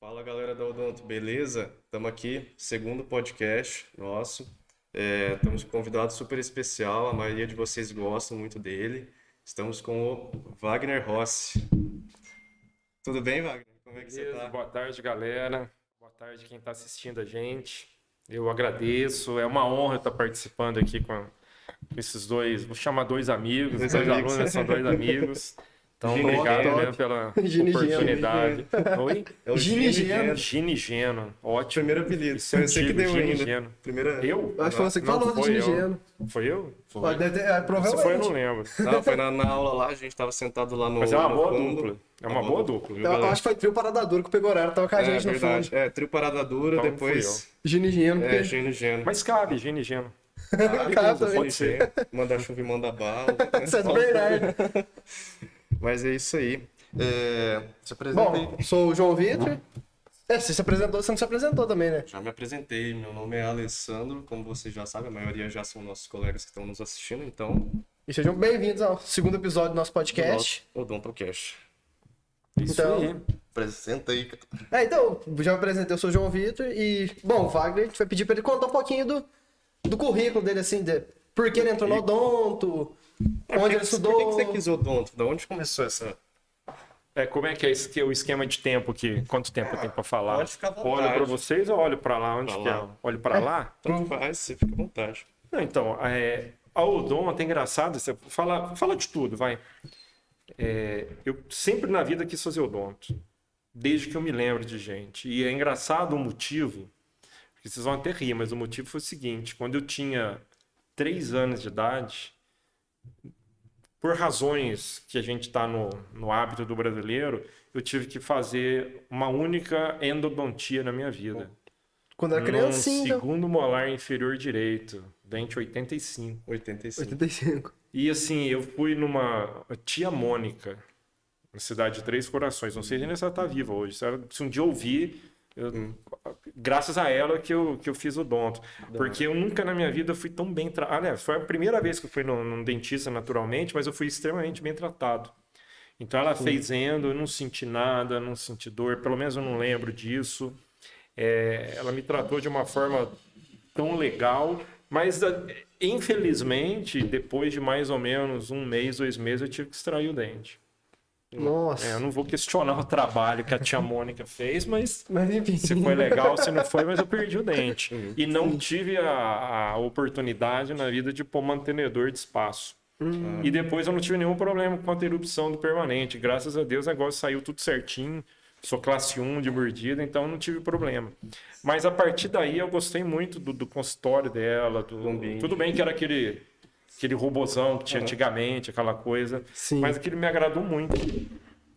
Fala galera da Odonto, beleza? Estamos aqui, segundo podcast nosso. Estamos com um convidado super especial, a maioria de vocês gostam muito dele. Estamos com o Wagner Rossi. Tudo bem, Wagner? Como é que você Beleza, tá? boa tarde, galera. Boa tarde, quem está assistindo a gente. Eu agradeço, é uma honra estar participando aqui com esses dois, vou chamar dois amigos, Dois dois amigos. alunos, são dois amigos. Então, Gino e obrigado Geno. mesmo pela Gino e Geno. oportunidade. Oi? É o Gino e Gino e Geno. Geno. Gino e Geno, ótimo. Primeiro apelido. Isso é Foi você que antigo, deu Gino e ainda. Geno. Primeira... Eu? Acho que foi você que Não, falou do foi eu. Gino. Foi eu? Pode ter, Se provavelmente. foi, eu não lembro. Não, foi na aula lá, a gente estava sentado lá no Mas é uma no boa fundo. dupla. É uma boa dupla, viu, Eu galera? acho que foi trio Parada Dura que o Pegoraro tava com a gente no Verdade. fundo. Trio Parada Dura, Então, depois... Gino e Geno. porque- Gino e Geno. Mas cabe, Gino e Geno. Cara, também. Pode ser. Manda chuva e manda bala. Isso é de verdade. Mas é isso aí. Se apresenta aí. Bom, sou o João Vitor. Você se apresentou, você não se apresentou também, né? Já me apresentei, meu nome é Alessandro, como vocês já sabem, a maioria já são nossos colegas que estão nos assistindo, então, E sejam bem-vindos ao segundo episódio do nosso podcast. Odontocast. Isso Então- aí. Apresenta aí. Então, já me apresentei, eu sou o João Vitor e, bom, o Wagner, a gente vai pedir pra ele contar um pouquinho do currículo dele, assim, de por que ele entrou no odonto, onde ele estudou. Por que você quis odonto? Da onde começou essa... Como é que é o esquema de tempo aqui? Quanto tempo eu tenho para falar? Pode ficar à vontade. Olho para vocês ou olho para lá? Onde Pra que é? lá. Olho para lá? Tanto faz, você fica à vontade. Não, então, a odonto é engraçado, você fala de tudo, vai. Eu sempre na vida quis fazer odonto, desde que eu me lembro de gente. E é engraçado o motivo, porque vocês vão até rir, mas o motivo foi o seguinte: quando eu tinha 3 anos de idade, por razões que a gente está no hábito do brasileiro, eu tive que fazer uma única endodontia na minha vida. Quando era No criancinha, então. segundo molar inferior direito, dente 85. 85. 85. E assim, eu fui numa tia Mônica, na cidade de Três Corações. Não sei nem se ela está viva hoje. Se um dia eu ouvir, graças a ela que eu fiz o odonto. Porque eu nunca na minha vida fui tão bem tratado. Aliás, foi a primeira vez que eu fui num dentista naturalmente, mas eu fui extremamente bem tratado. Então ela fez endo, eu não senti nada, não senti dor, pelo menos eu não lembro disso. Ela me tratou de uma forma tão legal, mas infelizmente, depois de mais ou menos 1 mês, 2 meses, eu tive que extrair o dente. Nossa. Eu não vou questionar o trabalho que a tia Mônica fez, mas Mas enfim. se foi legal, se não foi, mas eu perdi o dente. E não tive a oportunidade na vida de pôr mantenedor de espaço. E depois eu não tive nenhum problema com a interrupção do permanente. Graças a Deus, o negócio saiu tudo certinho. Sou classe 1 de mordida, então não tive problema. Mas a partir daí eu gostei muito do consultório dela. ambiente. Tudo bem que era aquele robozão que tinha antigamente, aquela coisa. Sim. Mas aquilo me agradou muito.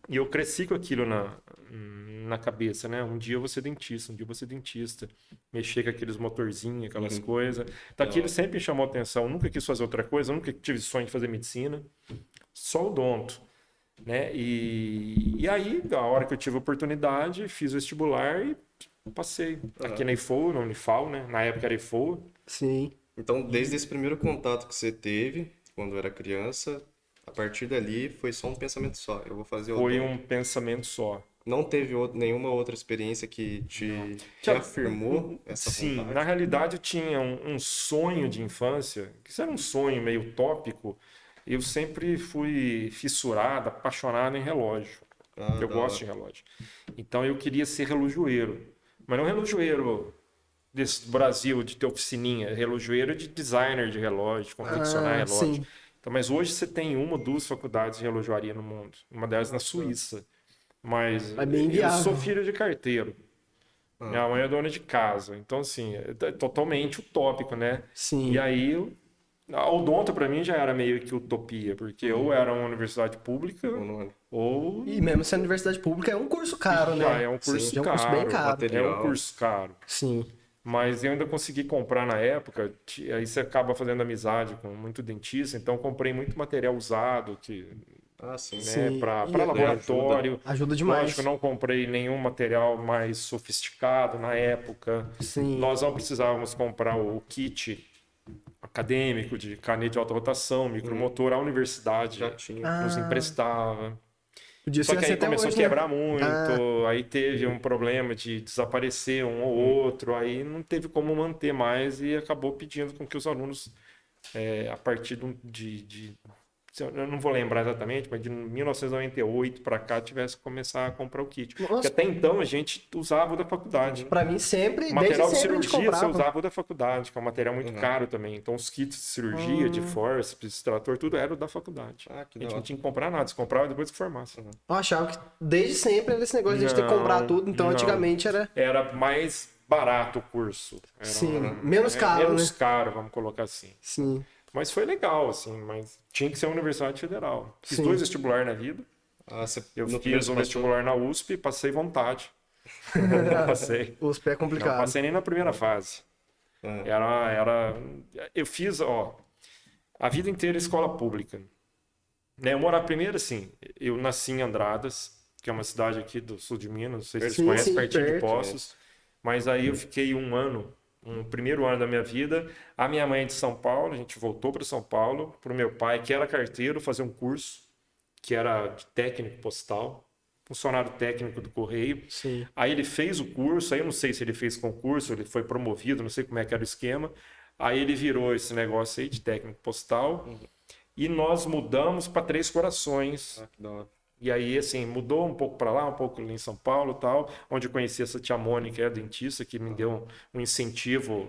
E eu cresci com aquilo na cabeça, né? Um dia eu vou ser dentista, um dia eu vou ser dentista. Mexer com aqueles motorzinhos, aquelas coisas. Então aquilo sempre me chamou atenção. Eu nunca quis fazer outra coisa, eu nunca tive sonho de fazer medicina. Só odonto. Né? E aí, a hora que eu tive a oportunidade, fiz o vestibular e passei. Aqui na IFO, na Unifal, né? Na época era IFO. Sim. Então, desde esse primeiro contato que você teve, quando era criança, a partir dali foi só um pensamento só. Eu vou fazer Foi odonto. um pensamento só. Não teve nenhuma outra experiência que te afirmou essa Sim, vontade? na realidade eu tinha um sonho de infância, que isso era um sonho meio utópico. Eu sempre fui fissurado, apaixonado em relógio. Eu Da gosto de relógio. Então eu queria ser relojoeiro. Mas não relojoeiro desse Brasil, de ter oficininha. Relojoeiro de designer de relógio, de confeccionar relógio. Sim. Então, mas hoje você tem 1 ou 2 faculdades de relojoaria no mundo. Uma delas na Suíça. Mas É bem eu viável. sou filho de carteiro. Minha mãe é dona de casa. Então, assim, é totalmente utópico, né? Sim. E aí, a odonto para mim já era meio que utopia, porque ou era uma universidade pública, ou E mesmo sendo universidade pública, é um curso caro, já né? é um curso Sim, é um curso bem caro. material. É um curso caro. Sim. Mas eu ainda consegui comprar na época, aí você acaba fazendo amizade com muito dentista, então eu comprei muito material usado, que, Ah, sim. né, Sim. para E laboratório. ajuda demais. Lógico, eu não comprei nenhum material mais sofisticado na época. Sim. Nós não precisávamos comprar o kit acadêmico de caneta de alta rotação, micromotor, a universidade Já tinha. nos emprestava. Podia Só ser que assim aí até começou hoje, a quebrar né? muito, aí teve um problema de desaparecer um ou outro, aí não teve como manter mais e acabou pedindo com que os alunos, a partir eu não vou lembrar exatamente, mas de 1998 para cá tivesse que começar a comprar o kit. Porque Nossa, até então a gente usava o da faculdade. pra mim O desde material de sempre a gente cirurgia você comprava. usava o da faculdade, que é um material muito caro também. Então os kits de cirurgia, de forceps, extrator, tudo era o da faculdade. Ah, que A da gente não hora. tinha que comprar nada, você comprava depois que formasse. Eu achava que desde sempre era esse negócio de a gente ter que comprar Não, tudo, então não. antigamente era, Era mais barato o curso. Era sim, menos caro, menos né? caro, vamos colocar assim. Sim, Mas foi legal, assim, mas tinha que ser uma universidade federal. Fiz Sim. 2 vestibular na vida. Ah, você Eu no primeiro fiz um você passou- vestibular na USP, passei vontade. Não passei. os pés é Não complicado. passei nem na primeira fase. Ah, Eu fiz, a vida inteira escola pública. Né? Eu morava primeiro, assim, eu nasci em Andradas, que é uma cidade aqui do sul de Minas, não sei se vocês Sim, conhecem, sim, pertinho de perto. Poços. Mas aí eu fiquei um primeiro ano da minha vida. A minha mãe é de São Paulo, a gente voltou para São Paulo, para o meu pai, que era carteiro, fazer um curso, que era de técnico postal, funcionário técnico do Correio. Sim. Aí ele fez o curso, aí eu não sei se ele fez concurso, ele foi promovido, não sei como é que era o esquema. Aí ele virou esse negócio aí de técnico postal e nós mudamos para Três Corações. que da hora. E aí, assim, mudou um pouco para lá, um pouco ali em São Paulo e tal, onde eu conheci essa tia Mônica, que é dentista, que me deu um incentivo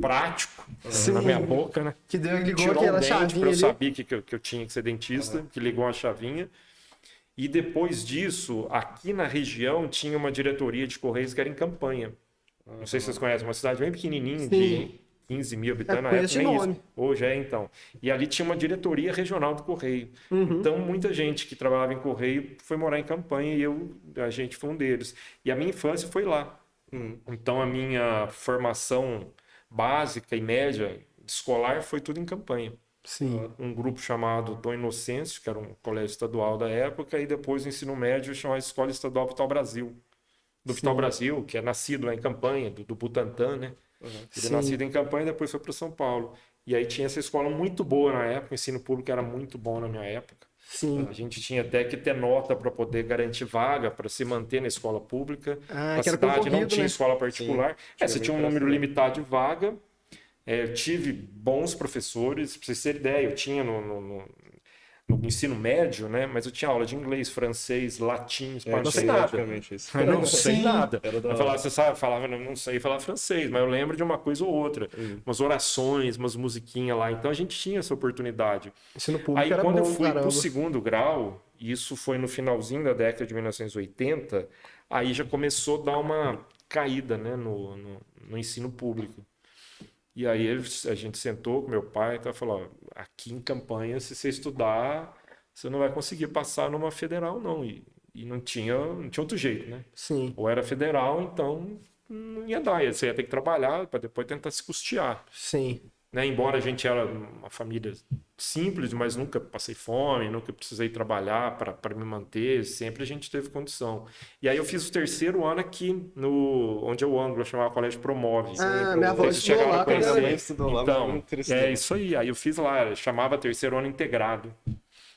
prático na minha boca, né? Que ligou Tirou aquela um dente chavinha para eu ali. saber que eu tinha que ser dentista, que ligou uma chavinha. E depois disso, aqui na região tinha uma diretoria de Correios que era em Campanha. Não sei se vocês conhecem, uma cidade bem pequenininha, Sim. de 15 mil habitantes, na conheço época de nem nome. isso. Hoje é, então. E ali tinha uma diretoria regional do Correio. Então, muita gente que trabalhava em Correio foi morar em Campanha e a gente foi um deles. E a minha infância foi lá. Então, a minha formação básica e média escolar foi tudo em Campanha. Sim. Um grupo chamado Dom Inocêncio, que era um colégio estadual da época, e depois o ensino médio chamado Escola Estadual Vital Brasil. Do Vital Brasil, que é nascido lá em Campanha, do Butantã, né? Ele é nascido em Campanha e depois foi para São Paulo. E aí tinha essa escola muito boa na época, o ensino público era muito bom na minha época. Sim. A gente tinha até que ter nota para poder garantir vaga, para se manter na escola pública. Ah, A que era cidade não concorrido, tinha né? escola particular. Você tinha um número limitado de vaga. Eu tive bons professores, para vocês terem ideia, eu tinha no ensino médio, né? Mas eu tinha aula de inglês, francês, latim, espanhol, não sei nada. Praticamente isso. Eu não sei nada. Era da Eu hora. falava, você sabe, falava, não sei falar francês, mas eu lembro de uma coisa ou outra. Umas orações, umas musiquinhas lá. Então a gente tinha essa oportunidade. Ensino público Aí era quando eu bom, fui para caramba. o segundo grau, e isso foi no finalzinho da década de 1980, aí já começou a dar uma caída, né, no ensino público. E aí a gente sentou com meu pai e falou, aqui em Campanha, se você estudar, você não vai conseguir passar numa federal, não. E não tinha outro jeito, né? Sim. Ou era federal, então não ia dar. Você ia ter que trabalhar para depois tentar se custear. Sim. Né? Embora a gente era uma família simples, mas nunca passei fome, nunca precisei trabalhar para me manter, sempre a gente teve condição. E aí eu fiz o terceiro ano aqui, onde eu ando, eu chamava Colégio Promove. Ah, minha avó Vocês estudou chegaram a lá quando conhecer? era... Estudou lá, Então, muito interessante. é isso aí. Aí eu fiz lá, chamava terceiro ano integrado.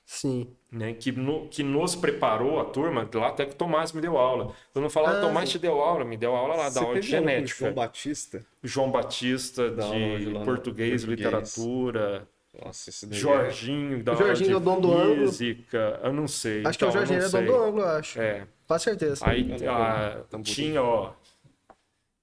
Sim. Né, que nos preparou a turma, lá até que o Tomás me deu aula. Eu não falava, Tomás te deu aula, me deu aula lá, da Você aula de teve aula com o genética. João Batista? João Batista, Da aula de de lá no português, português. literatura. Nossa, esse daí Jorginho, da O aula Jorginho de é o dono do ângulo. física. Eu não sei. Acho que é o então, eu Jorginho não é dono sei. do ângulo, eu acho. É. Com certeza. Aí Tamboril. tinha,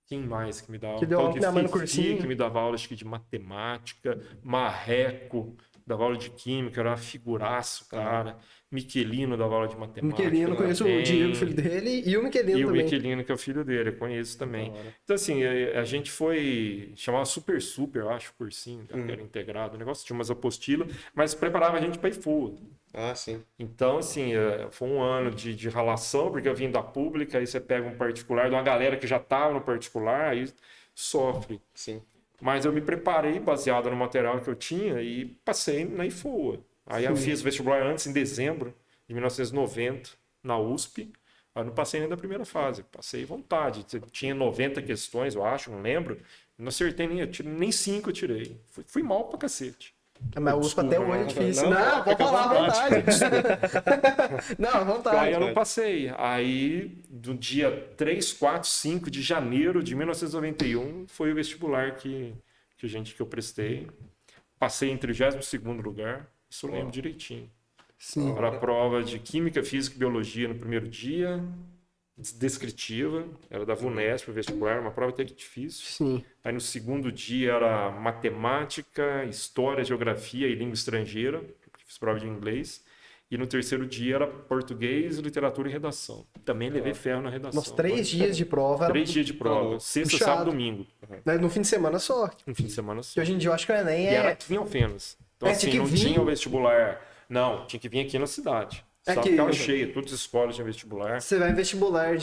quem mais que me dava aula? Que deu aula Então, com minha mãe no Fifi, cursinho. que me dava aula, acho que de matemática. Marreco, dava aula de química, era uma figuraço, cara. Miquelino dava aula de matemática. Miquelino, conheço o também. Diego, filho dele, e o Miquelino E o também. Miquelino, que é o filho dele, eu conheço também. Então, assim, a gente foi... Chamava Super, eu acho, o cursinho, que era integrado. O negócio tinha umas apostilas, mas preparava a gente para ir full. Ah, sim. Então, assim, foi um ano de ralação, porque eu vim da pública, aí você pega um particular, de uma galera que já estava no particular, aí sofre. Sim. Mas eu me preparei baseado no material que eu tinha e passei na IFOA. Aí eu fiz vestibular antes, em dezembro de 1990, na USP. Aí não passei nem da primeira fase, passei vontade. Tinha 90 questões, eu acho, não lembro. Não acertei nem 5 eu tirei. Fui mal pra cacete. Mas a USP até hoje é difícil. Não, Não, pode fica à falar à vontade. Não, à Aí vontade. eu não passei. Aí, do dia 3, 4, 5 de janeiro de 1991, foi o vestibular que eu prestei. Passei em 32º lugar. Isso eu lembro direitinho. Sim. Para a prova de Química, Física e Biologia no primeiro dia. Descritiva. Era da VUNESP, o vestibular. Uma prova até que difícil. Sim. Aí no segundo dia era Matemática, História, Geografia e Língua Estrangeira. Fiz prova de inglês. E no terceiro dia era Português, Literatura e Redação. Também levei ferro na redação. Uns 3 dias de prova. 3 dias de prova. Sexta, puxado. sábado, domingo. No fim de semana só. Um fim de semana Que só. hoje em dia eu acho que o Enem E era é. aqui em Alfenas. Então, É, tinha assim, que não vir- tinha o vestibular. Não, tinha que vir aqui na cidade. É Só que- ficava cheia. Todas as escolas tinham vestibular. Você vai em vestibular da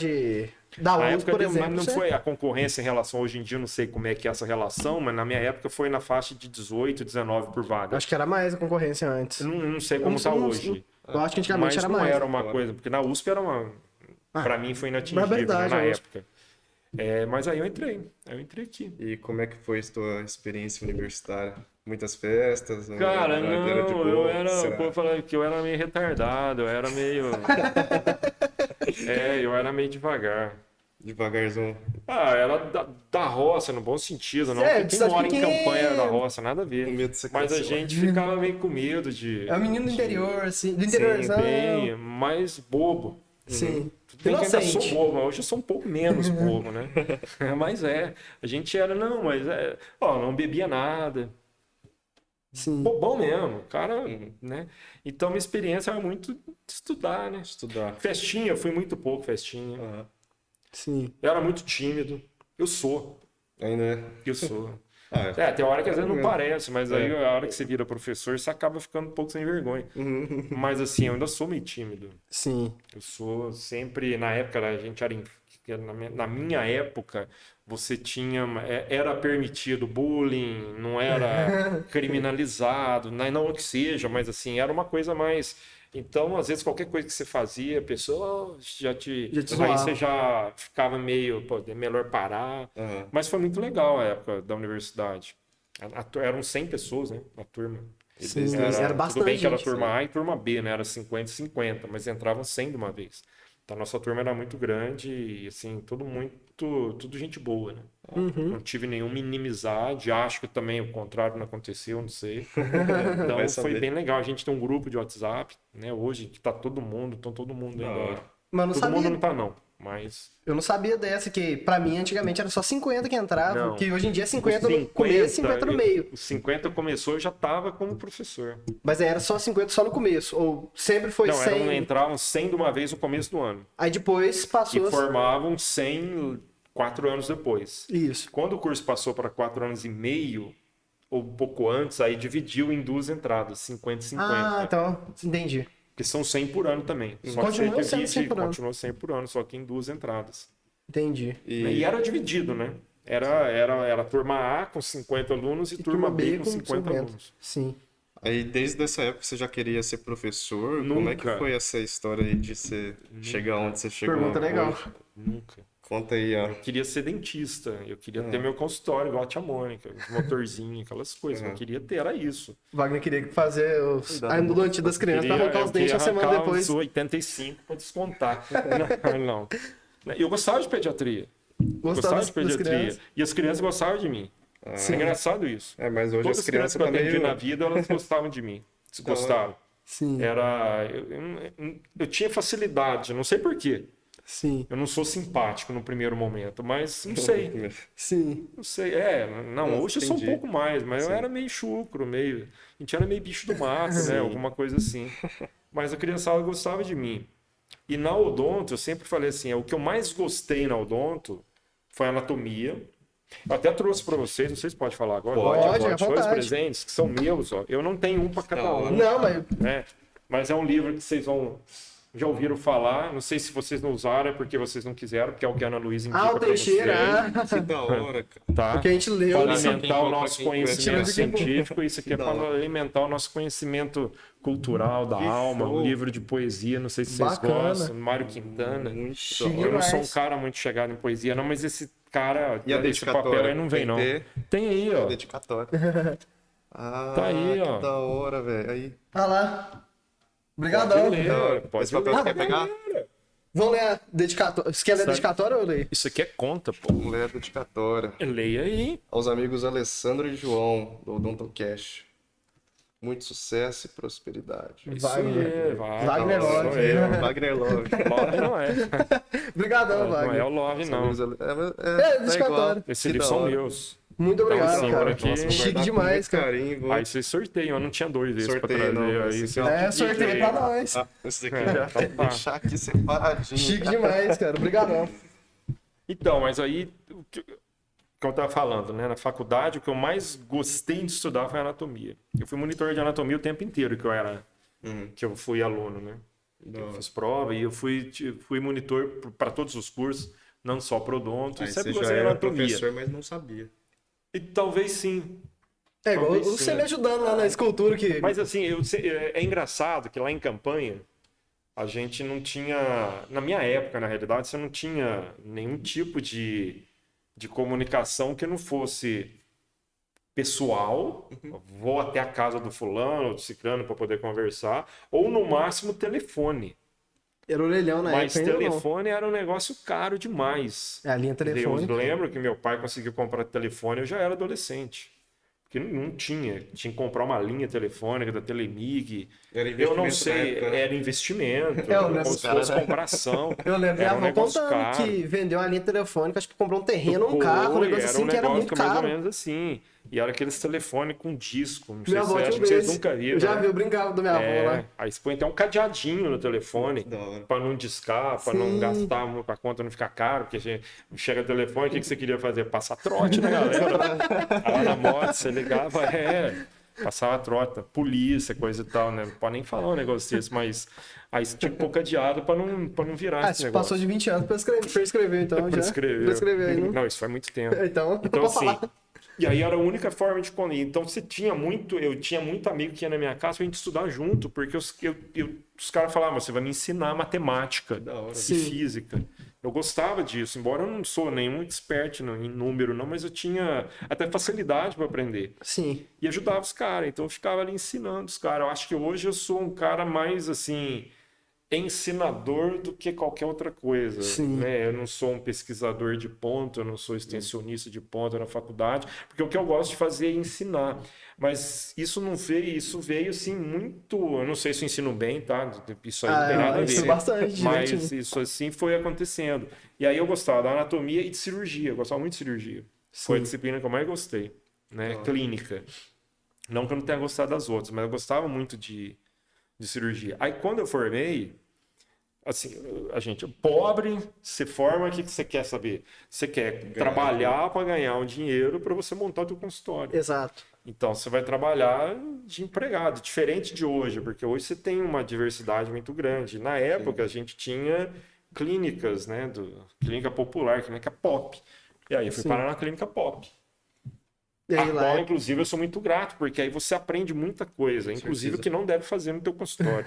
Na USP, época por não exemplo. foi a concorrência em relação, hoje em dia eu não sei como é que é essa relação, mas na minha época foi na faixa de 18, 19 por vaga. Eu acho que era mais a concorrência antes. Eu não sei como está hoje. Eu acho que antigamente Mas era não mais. era uma coisa, porque na USP era uma... Pra mim foi inatingível, barbaridade, né, na a USP. época. Mas aí eu entrei aqui. E como é que foi a tua experiência universitária? Muitas festas? Cara, Era de não, boa? Será? o povo falava que eu era meio retardado, eu era meio... eu era meio devagar. Devagarzão. Era da roça, no bom sentido, não. É, Porque quem cidade mora em pequena. campanha da roça, nada a ver. Com medo de ser Mas a cancelado. gente ficava meio com medo de... É o menino do interior, assim. Do Sim, interiorzão. bem mais bobo. Sim. Tudo bem que eu ainda sou Inocente. bobo, mas hoje eu sou um pouco menos bobo, né? Mas a gente era, não bebia nada. Sim. Bobão mesmo, cara, né? Então minha experiência era muito de estudar, né? Estudar. Festinha, eu fui muito pouco festinha. Aham. Sim. Eu era muito tímido. Eu sou. Ainda é. Eu sou. Ah, é. Tem hora que às vezes não É. parece, mas aí a hora que você vira professor, você acaba ficando um pouco sem vergonha. Mas assim, eu ainda sou meio tímido. Sim. Eu sou sempre, na época, a gente era, na minha época, você tinha, era permitido bullying, não era criminalizado, não que seja, mas assim, era uma coisa mais... Então, às vezes, qualquer coisa que você fazia, a pessoa Já te aí zoava. você já ficava meio, pô, é melhor parar. Aham. Mas foi muito legal a época da universidade. Eram 100 pessoas, né, na turma. Sim. Era- Era bastante Tudo bem que era gente. turma A e turma B, né? Era 50 e 50, mas entravam 100 de uma vez. Então, a nossa turma era muito grande e, assim, tudo gente boa, né? Uhum. Não tive nenhuma inimizade. Acho que também o contrário não aconteceu, não sei. Então, Vai foi saber. bem legal. A gente tem um grupo de WhatsApp, né? Hoje, que tá todo mundo Da ainda. hora. Mas eu não Todo sabia. mundo não tá, não. Mas... Eu não sabia dessa, que pra mim antigamente era só 50 que entrava, Não. que hoje em dia é 50 Os no começo e 50 no meio. Os 50 começou, eu já tava como professor. Mas aí era só 50 só no começo, ou sempre foi Não, 100, entravam 100 de uma vez no começo do ano. aí depois E passou... formavam 100 4 anos depois. Isso. Quando o curso passou para 4 anos e meio, ou um pouco antes, aí dividiu em duas entradas, 50 e 50. Ah, então, entendi. Porque são 100 por ano também. Só Continua que você sendo 100 por ano. continua 100 por ano, só que em duas entradas. Entendi. E era dividido, né? Era turma A com 50 alunos e, turma B com 50 alunos. Sim. Aí, desde essa época, você já queria ser professor? Como é que Nunca. foi essa história aí de você chegar onde você chegou? Pergunta legal. hoje? Nunca. Conta aí, ó. Eu queria ser dentista, eu queria ter meu consultório, igual a tia Mônica, os motorzinhos, aquelas coisas. Eu queria ter, era isso. Wagner queria fazer a endodontia das crianças pra arrancar Eu os dentes queria uma semana arrancar depois. uns 85 para descontar. Não. Eu gostava de pediatria. Gostava Gostava de das pediatria. crianças. E as crianças gostavam de mim. É engraçado isso. É, mas hoje Todas as as crianças crianças que eu também... atendi na vida, elas gostavam de mim. Gostaram. Sim, Eu tinha facilidade, não sei porquê. sim, Eu não sou simpático no primeiro momento, mas não sei. sim. Não sei, não, hoje eu sou um entendi. pouco mais, mas eu era meio chucro, meio. A gente era meio bicho do mato, né? Alguma coisa assim. Mas a criançada gostava de mim. E na odonto, eu sempre falei assim: o que eu mais gostei na odonto foi a anatomia. Eu até trouxe para vocês, não sei se pode falar agora. Pode, à Dois vontade. presentes que são meus, ó. Eu não tenho um para cada um, Não, mas né? Mas é um livro que vocês já ouviram falar. Não sei se vocês não usaram, é porque vocês não quiseram, porque é o que a Ana Luísa indica o para Teixeira, vocês. Que da hora, cara. Tá? porque a gente leu. Para Olha, só alimentar quem o for, nosso pra quem conhecimento conhece. científico, isso aqui é Da para hora. alimentar o nosso conhecimento cultural da Que alma, show. um livro de poesia, não sei se vocês Bacana. gostam, Mário Quintana. Muito Chique. da hora. Eu não sou um demais. cara muito chegado em poesia, não, mas esse cara, E a esse dedicatória? papel aí não vem, Tem não. que ter Tem aí, ó. dedicatória. Ah, Tá aí, ó. que da hora, velho. Aí. Ah lá. Obrigadão. Pode ler, Da hora. pode Esse papel ler. você quer pegar? Vamos ler a dedicatória. Você quer ler a Sabe- dedicatória ou eu leio? Isso aqui é conta, pô. Vamos ler a dedicatória. Leia aí. Aos amigos Alessandro e João, do Odontocast. Muito sucesso e prosperidade. Isso Wagner. aí, vai. Wagner Sou Love. eu. Wagner Love. Love não é. Obrigadão, Não é Wagner. o Love, Os não. amigos É, tá dedicatória. igual. Esses Que livros da são hora. meus. Muito obrigado, Então, cara. aqui- Nossa, vou Chique guardar com demais, muito cara. carinho, vou- Aí vocês sorteiam, eu não tinha dois desses pra Sorteio, trazer. não, Aí esse vocês- aqui É, sorteio pra nós. Ah, esse daqui É, já então tá. deixar aqui separadinho. Chique demais, cara. Obrigadão. Então, mas aí, o que eu tava falando, né? Na faculdade, o que eu mais gostei de estudar foi anatomia. Eu fui monitor de anatomia o tempo inteiro que eu fui aluno, né? Eu fiz prova e eu fui monitor para todos os cursos, não só pro odonto, e Aí sempre você já gostei de era anatomia. professor, mas não sabia. E talvez sim. É igual Talvez você sim. me ajudando lá na escultura que. Mas assim, é engraçado que lá em Campanha a gente não tinha, na minha época, na realidade, você não tinha nenhum tipo de comunicação que não fosse pessoal, vou até a casa do fulano ou do ciclano para poder conversar, ou no máximo telefone. Era orelhão na Mas época ainda não. telefone era um negócio caro demais. É a linha Eu telefônica. lembro que meu pai conseguiu comprar telefone, eu já era adolescente. Porque não tinha. Tinha que comprar uma linha telefônica da Telemig. Era Eu não investimento na sei, época, né? era investimento, É, eu como lembro, se fosse comparação. Eu lembro minha Era um avó negócio contando caro. que vendeu a linha telefônica, acho que comprou um terreno, um carro, um Foi, negócio assim, que era muito mais ou caro. menos assim. E era aqueles telefones com disco. Não sei Minha se avó você tinha acha um que vocês desse. nunca viram. Eu já né? vi, eu brincava do minha avó lá. Aí você põe até um cadeadinho no telefone Da hora. para não discar, para não Sim. gastar, para a conta não ficar caro, porque chega o telefone, o que você queria fazer? Passar trote, né, galera? Aí na moto, você ligava, passava trote, polícia, coisa e tal, né? Não pode nem falar um negócio desse, mas aí você tinha que pôr cadeado para não virar Ah, esse você negócio. passou de 20 anos pra escrever então, já. Prescreveu. Prescreveu aí, não? Não, isso faz muito tempo. Então, Então, pode assim, falar. e aí era a única forma de comer. Então, eu tinha muito amigo que ia na minha casa pra gente estudar junto, porque os caras falavam, você vai me ensinar matemática Da hora. e Sim. física. Eu gostava disso, embora eu não sou nenhum expert em número, não, mas eu tinha até facilidade para aprender. Sim. E ajudava os caras, então eu ficava ali ensinando os caras. Eu acho que hoje eu sou um cara mais, assim, ensinador do que qualquer outra coisa, Sim. né? Eu não sou um pesquisador de ponta, eu não sou extensionista de ponta na faculdade, porque o que eu gosto de fazer é ensinar. Mas isso veio assim muito, eu não sei se eu ensino bem, tá? Isso aí não tem nada a eu ensino ver. bastante, Mas direitinho. isso assim foi acontecendo. E aí eu gostava da anatomia e de cirurgia, eu gostava muito de cirurgia. Foi a Sim. disciplina que eu mais gostei, né? Clínica. Não que eu não tenha gostado das outras, mas eu gostava muito de cirurgia. Aí quando eu formei, assim, a gente, pobre, se forma, o que você quer saber? Você quer trabalhar para ganhar um dinheiro para você montar o teu consultório. Exato. Então você vai trabalhar de empregado, diferente de hoje, porque hoje você tem uma diversidade muito grande. Na época a gente tinha clínicas, né, clínica popular, clínica pop. E aí eu fui Sim. parar na clínica pop. E aí A lá. qual, inclusive, eu sou muito grato, porque aí você aprende muita coisa, inclusive o que não deve fazer no teu consultório.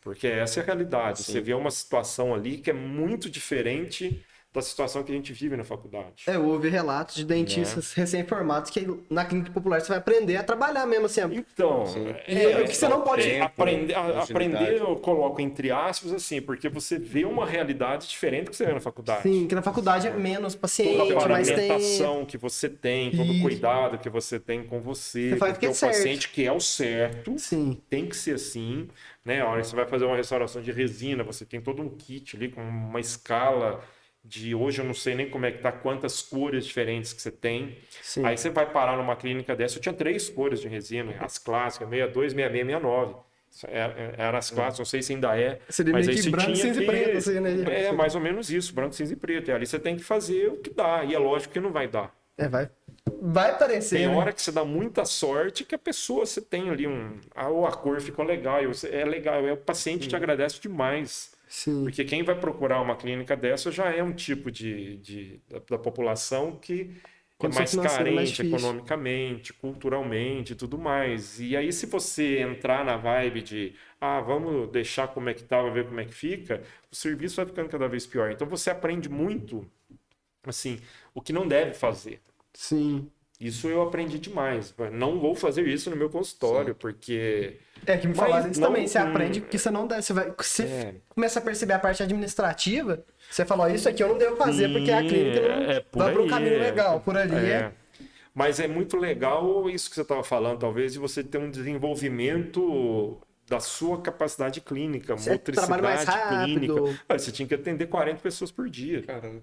Porque essa é a realidade. Você vê uma situação ali que é muito diferente da situação que a gente vive na faculdade. Houve relatos de dentistas recém-formados que na clínica popular você vai aprender a trabalhar mesmo assim. Então, o que você não pode- aprender, agilidade. aprender, eu coloco entre aspas assim, porque você vê uma realidade diferente que você vê na faculdade. Sim, que na faculdade é menos paciente, Toda a mas tem. paramentação que você tem, todo o Isso. cuidado que você tem com você, Você faz o com que o é certo. paciente que é o certo, Sim. tem que ser assim, né? A hora que você vai fazer uma restauração de resina, você tem todo um kit ali com uma escala de hoje eu não sei nem como é que tá, quantas cores diferentes que você tem. Sim. Aí você vai parar numa clínica dessa, eu tinha 3 cores de resina, as clássicas, 62, 66, 69. Eram as clássicas, não sei se ainda é. Seria mas meio aí que você branco, tinha cinza e que... preto, assim, né? É, mais ou menos isso, branco, cinza e preto. E ali você tem que fazer o que dá. E é lógico que não vai dar. Vai aparecer, Tem né? hora que você dá muita sorte que a pessoa, você tem ali ou a cor ficou legal, é legal, o paciente te agradece demais. Sim. Porque quem vai procurar uma clínica dessa já é um tipo da população que é Condição mais financeira mais carente difícil. economicamente, culturalmente e tudo mais. E aí, se você entrar na vibe de vamos deixar como é que tá, ver como é que fica, o serviço vai ficando cada vez pior. Então você aprende muito, assim, o que não deve fazer. Sim. Isso eu aprendi demais. Não vou fazer isso no meu consultório, porque... Que me falaram Mas isso não- também. Você aprende que você não deve. Você É. começa a perceber a parte administrativa. Você fala, ó, isso aqui eu não devo fazer porque a Sim, clínica não por vai para um aí, caminho legal. Por ali Mas é muito legal isso que você estava falando, talvez, de você ter um desenvolvimento da sua capacidade clínica, Você trabalha mais motricidade clínica. rápido. Olha, você tinha que atender 40 pessoas por dia. Caramba.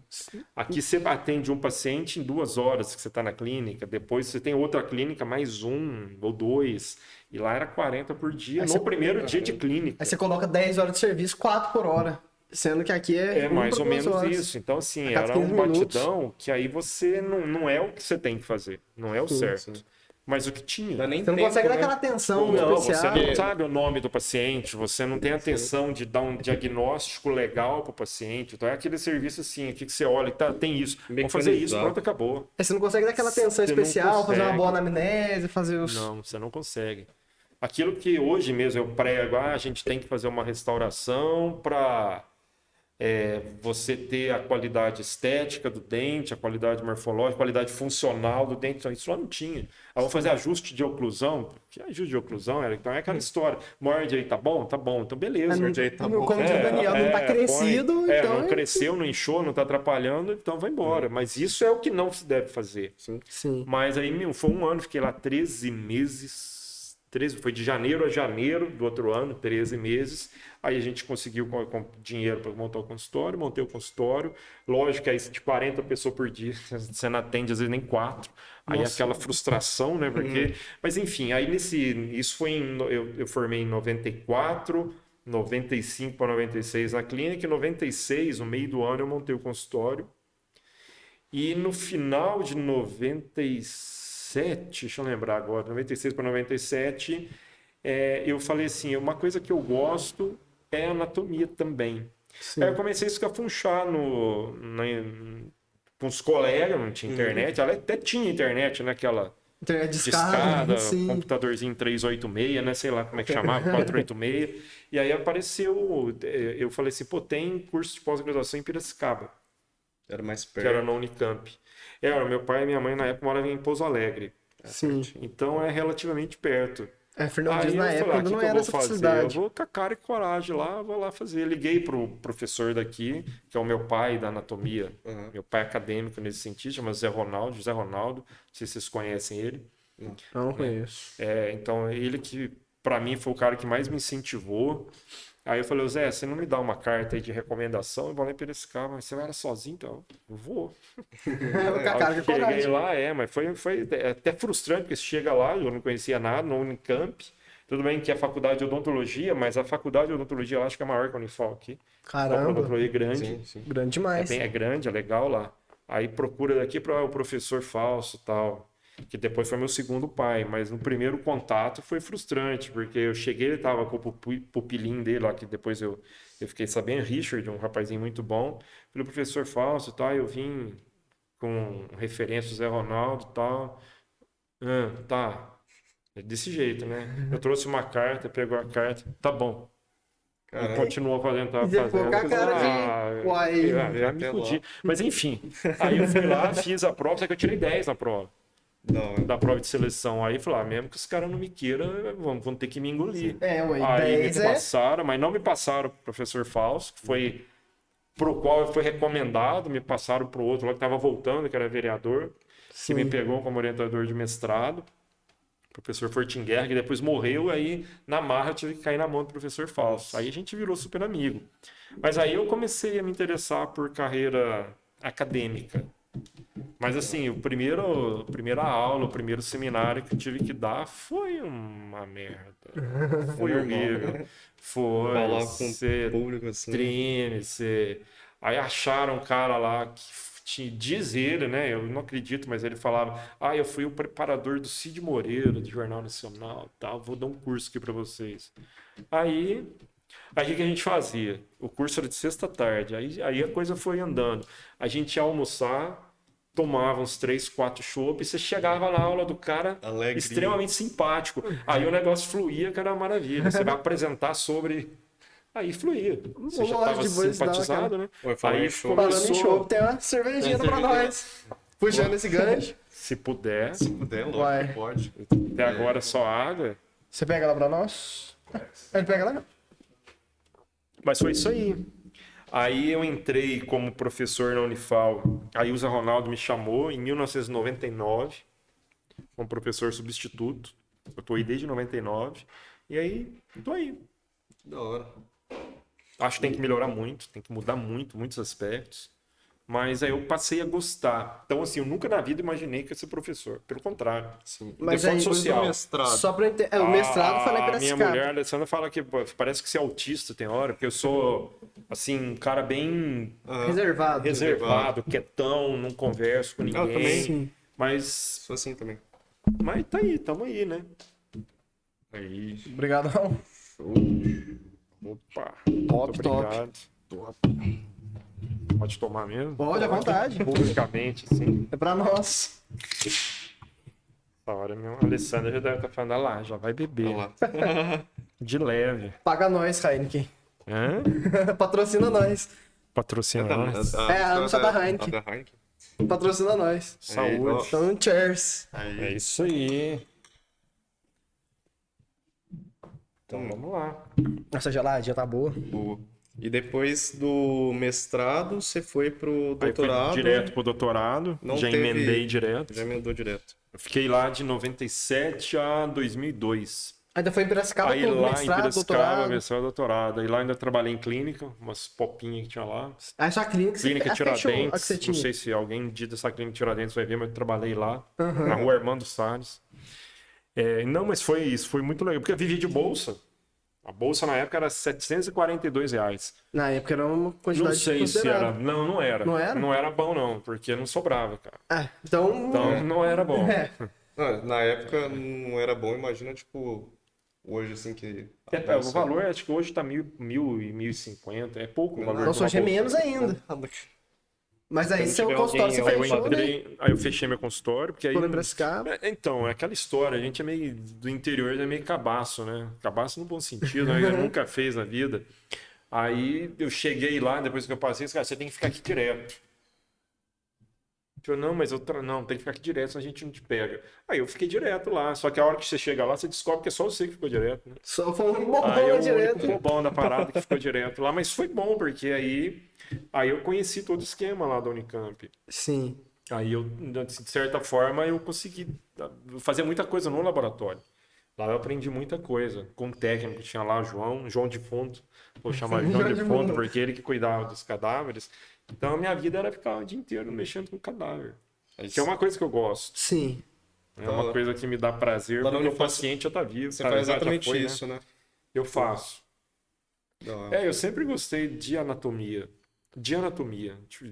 Aqui você atende um paciente em 2 horas que você está na clínica, depois você tem outra clínica, mais 1 ou 2, e lá era 40 por dia, Aí no você- primeiro dia de clínica. Aí você coloca 10 horas de serviço, 4 por hora. Sendo que aqui é. É 1 mais por ou 2 menos horas. isso. Então, assim, A cada era um 15 minutos. batidão que aí você não é o que você tem que fazer, não é o certo. sim. Mas o que tinha. Dá nem Você não tempo, consegue dar né? aquela atenção Não, você especial. não sabe o nome do paciente, você não tem atenção de dar um diagnóstico legal para o paciente. Então é aquele serviço assim, aqui que você olha, tá, tem isso, vamos fazer isso, Mecanizado. pronto, acabou. Aí você não consegue dar aquela atenção Você não especial, fazer uma consegue. boa anamnese, fazer os. Não, você não consegue. Aquilo que hoje mesmo eu prego, a gente tem que fazer uma restauração para você ter a qualidade estética do dente, a qualidade morfológica, a qualidade funcional do dente. Então, isso lá não tinha. Aí vamos fazer ajuste de oclusão. Que ajuste de oclusão? Então é aquela história. Morde aí, tá bom? Tá bom. Então, beleza. Não- Morde aí, tá não- bom. como diz o Daniel, não tá crescido, então não cresceu, não inchou, não tá atrapalhando, então vai embora. Mas isso é o que não se deve fazer. Sim. Mas aí, foi um ano, fiquei lá 13 meses. Foi de janeiro a janeiro do outro ano, 13 meses. Aí a gente conseguiu com dinheiro para montar o consultório, montei o consultório. Lógico que aí de 40 pessoas por dia, você não atende às vezes nem 4. Aí aquela frustração, né? Porque... Mas enfim, aí isso foi eu formei em 94, 95 para 96 na clínica. Em 96, no meio do ano, eu montei o consultório. E no final de 97, deixa eu lembrar agora, 96 para 97, eu falei assim, uma coisa que eu gosto é anatomia também. Sim. Aí eu comecei a escafunchar com os colegas, não tinha internet, ela até tinha internet, né? Aquela Internet de discada, sim. computadorzinho 386, né? Sei lá como é que chamava, 486. E aí apareceu, eu falei assim, pô, tem curso de pós-graduação em Piracicaba, Era mais que era perto. na Unicamp. Meu pai e minha mãe na época moravam em Pouso Alegre. Sim. Então é relativamente perto. Fernando Dias Aí na eu época falei, não que eu era vou essa fazer? Eu facilidade. vou com a cara e coragem lá, vou lá fazer. Liguei pro professor daqui, que é o meu pai da anatomia, meu pai acadêmico nesse sentido, chama José Ronaldo, não sei se vocês conhecem ele. Não conheço. Então ele que, para mim, foi o cara que mais me incentivou. Aí eu falei, Zé, você não me dá uma carta aí de recomendação? Eu vou lá em Piracicaba, mas você era sozinho, então eu vou. Com a cara de Cheguei coragem. lá, mas foi até frustrante, porque você chega lá, eu não conhecia nada, no Unicamp. Tudo bem que é faculdade de odontologia, mas a faculdade de odontologia eu acho que é maior que a Unifal aqui. A Caramba. odontologia é grande, Sim, sim. Grande demais. é grande, é legal lá. Aí procura daqui para o professor Falso e tal, que depois foi meu segundo pai, mas no primeiro contato foi frustrante, porque eu cheguei, ele tava com o pupilinho dele lá, que depois eu fiquei sabendo, Richard, um rapazinho muito bom. Falei, professor Falso e tal, eu vim com referência do Zé Ronaldo e tal. Tá. Desse jeito, né? Eu trouxe uma carta, pegou a carta, tá bom. E Caramba. continuou fazendo, tava E ficou fazendo. com a cara de, uai. Já me fudi. Mas enfim, aí eu fui lá, fiz a prova, só que eu tirei 10 na prova, Da hora. da prova de seleção. Aí falei, mesmo que os caras não me queiram, vão ter que me engolir. Ué, Aí 10 me passaram, mas não me passaram pro professor Falso, que foi pro qual eu fui recomendado, me passaram pro outro lá que estava voltando, que era vereador, que me pegou como orientador de mestrado, professor Fortinguer, que depois morreu, aí na marra eu tive que cair na mão do professor Falso. Aí a gente virou super amigo. Mas aí eu comecei a me interessar por carreira acadêmica. Mas assim, primeira aula, o primeiro seminário que eu tive que dar foi uma merda. Foi horrível. Foi. Falar com Você o público assim. treme, você... Aí acharam um cara lá que diz ele, né? Eu não acredito, mas ele falava: eu fui o preparador do Cid Moreira, do Jornal Nacional, tal, vou dar um curso aqui para vocês. Aí o que a gente fazia? O curso era de sexta à tarde, aí a coisa foi andando. A gente ia almoçar, tomava uns 3, 4 chopp, e você chegava na aula do cara Alegria. extremamente simpático. Aí o negócio fluía, que era uma maravilha. Você vai apresentar sobre... Aí fluía. Você já estava Lógico, depois dá simpatizado, né? Oi, falando Aí em show. Falando em começou... show, tem uma cervejinha pra nós. Puxando esse gancho. Se puder. Se puder, lógico Vai. que pode. Até agora só água. Você pega lá pra nós? Ele pega lá? Mas foi isso aí. Aí eu entrei como professor na Unifal. Aí o Zé Ronaldo me chamou em 1999 como professor substituto. Eu tô aí desde 99. E aí, tô aí. Da hora. Acho que tem que melhorar muito, tem que mudar muito, muitos aspectos. Mas aí eu passei a gostar. Então, assim, eu nunca na vida imaginei que ia ser professor. Pelo contrário. Sim. Mas Depois aí, social. Mestrado. Só pra entender. O mestrado foi na Minha Piracicaba. mulher, a Alessandra, fala que pô, parece que você é autista tem hora, porque eu sou, assim, um cara bem Reservado. reservado, quietão, não converso com ninguém. também. Sim. Mas Sou assim também. tá aí, tamo aí, né? Aí. Obrigado. Opa, Top, muito top. obrigado. Pode tomar mesmo? Pode, à vontade. Publicamente, assim. É pra nós. Essa hora mesmo. A Alessandra já deve estar falando, ah lá, já vai beber. Olha lá. De leve. Paga nós, Heineken. Hã? Patrocina nós. Patrocina nós. É, a nossa da Heineken. Da Heineken. Patrocina nós. Saúde. Então, cheers. Aí. É isso aí. Então vamos lá. Essa geladinha tá boa. Boa. E depois do mestrado, você foi pro Aí fui doutorado. direto pro doutorado. Não Já teve- emendei direto. Já emendou direto. Eu fiquei lá de 97 a 2002. Ainda foi em Piracicaba Aí com lá em mestrado, Piracicaba, doutorado. mestrado, doutorado. Aí lá ainda trabalhei em clínica, umas popinhas que tinha lá. Aí sua clínica, Clínica fechou a que Tiradentes. você Não tinha. sei se alguém dessa clínica Tiradentes vai ver, mas eu trabalhei lá, na rua Armando Salles. É, não, mas foi isso, foi muito legal, porque eu vivi de bolsa. A bolsa na época era R$ 742 reais. Na época era uma quantidade Não sei se era. considerável. Não, não era. Não era? Não era bom, não, porque não sobrava, cara. Ah, então... Então não era bom. É. Não, na época não era bom, imagina, tipo, hoje assim que. O valor, acho que hoje tá 1.000 e 1.050. É pouco o valor. Nossa, de uma hoje é bolsa. menos ainda. Mas aí Se seu tiver consultório você alguém, Aí eu fechou, né? entrei, aí eu fechei meu consultório, porque aí. Foi em Piracicaba. Então, é aquela história, a gente é meio do interior, é meio cabaço, né? Cabaço no bom sentido, né? Eu nunca fez na vida. Aí eu cheguei lá, depois que eu passei, esse cara, você tem que ficar aqui direto. Eu, não, mas não, tem que ficar aqui direto, senão a gente não te pega. Aí eu fiquei direto lá, só que a hora que você chega lá, você descobre que é só você que ficou direto, né? Só foi um Aí bobão eu, o direto. único bobão da parada que ficou direto lá, mas foi bom, porque aí eu conheci todo o esquema lá da Unicamp. Sim. Aí eu, de certa forma, eu consegui fazer muita coisa no laboratório. Lá eu aprendi muita coisa com o técnico que tinha lá, João Defunto. Vou chamar de João João Defunto Defunto. porque ele que cuidava dos cadáveres. Então a minha vida era ficar o dia inteiro mexendo com cadáver. Que é uma coisa que eu gosto. Sim. É uma coisa que me dá prazer, Lá na porque o Unifal, paciente já está vivo. Você tá, faz já exatamente foi, né? isso, né? Eu faço. Da hora. Eu sempre gostei de anatomia.